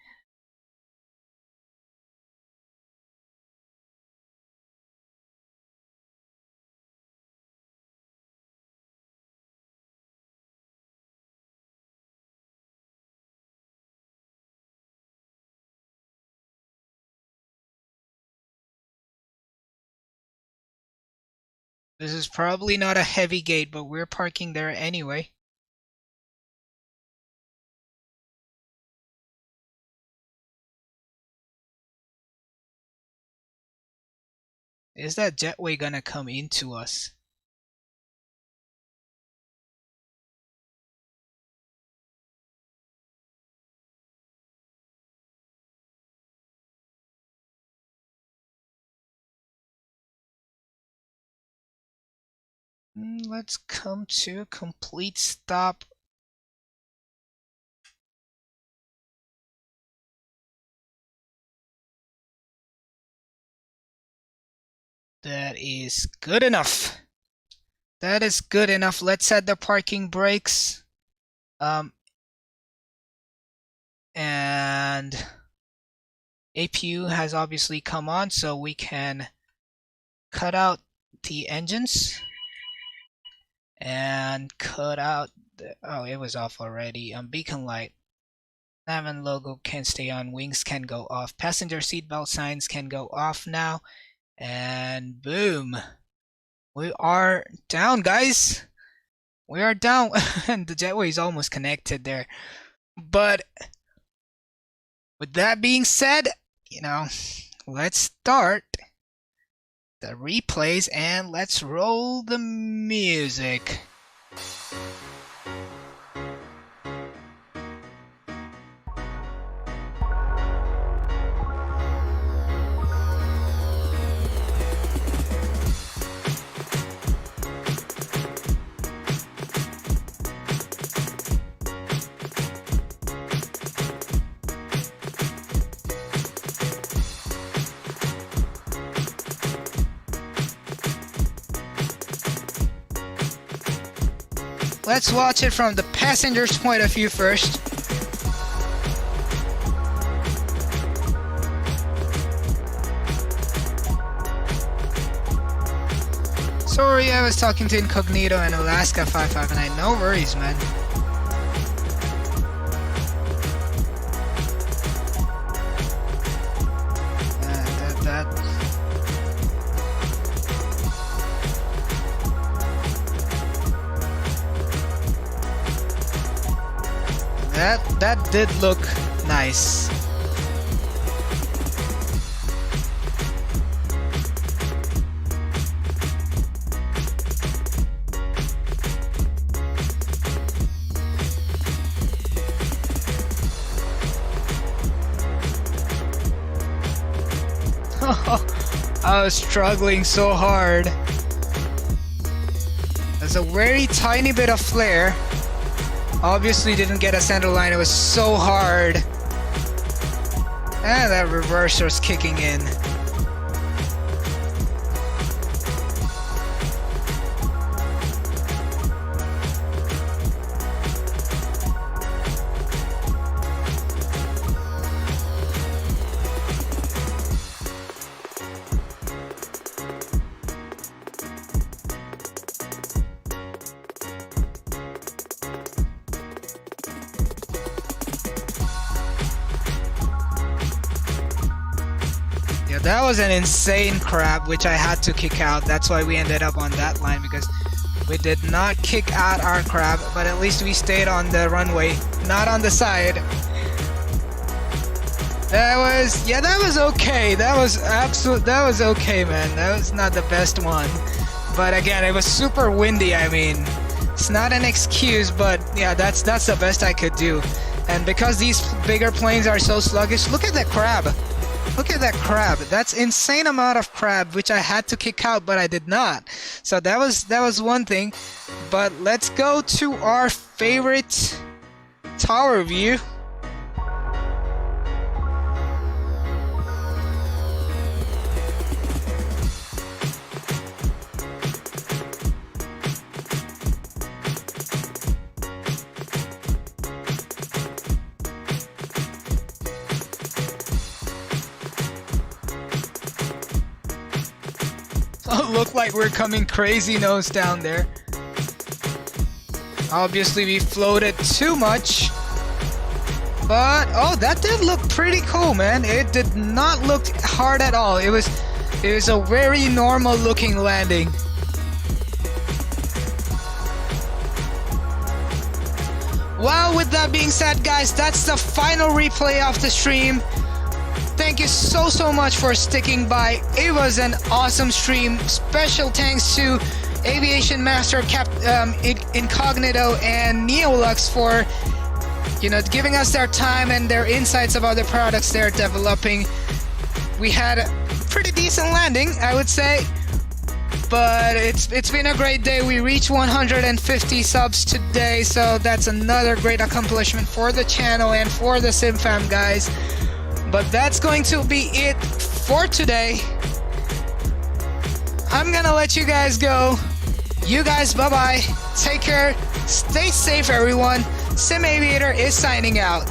This is probably not a heavy gate, but we're parking there anyway. Is that jetway gonna come into us? Let's come to a complete stop. That is good enough. That is good enough. Let's set the parking brakes. And APU has obviously come on, so we can cut out the engines and cut out the, oh, it was off already. Beacon light. Navan logo can stay on. Wings can go off. Passenger seatbelt signs can go off now. And boom. We are down, guys. We are down. And the jetway is almost connected there. But With that being said, let's start the replays and let's roll the music. Let's watch it from the passenger's point of view first. Sorry, I was talking to Incognito and Alaska 559. No worries, man. That did look nice. I was struggling so hard. There's a very tiny bit of flare. Obviously didn't get a center line, it was so hard. And that reverser's kicking in. That was an insane crab, which I had to kick out. That's why we ended up on that line, because we did not kick out our crab, but at least we stayed on the runway, not on the side. That was okay. That was okay, man. That was not the best one. But again, it was super windy. I mean, it's not an excuse, but yeah, that's the best I could do. And because these bigger planes are so sluggish, look at that crab. Look at that crab. That's insane amount of crab, which I had to kick out, but I did not. So that was one thing. But let's go to our favorite tower view. Look like we're coming crazy nose down there. Obviously we floated too much, but oh, that did look pretty cool, man. It did not look hard at all. It was a very normal looking landing. Well, with that being said, guys, that's the final replay of the stream. Thank you so much for sticking by. It was an awesome stream. Special thanks to Aviation Master Incognito and Neolux for giving us their time and their insights about the products they're developing. We had a pretty decent landing, I would say, but it's been a great day. We reached 150 subs today, so that's another great accomplishment for the channel and for the SimFam guys. But that's going to be it for today. I'm gonna let you guys go. You guys, bye-bye. Take care. Stay safe, everyone. Sim Aviator is signing out.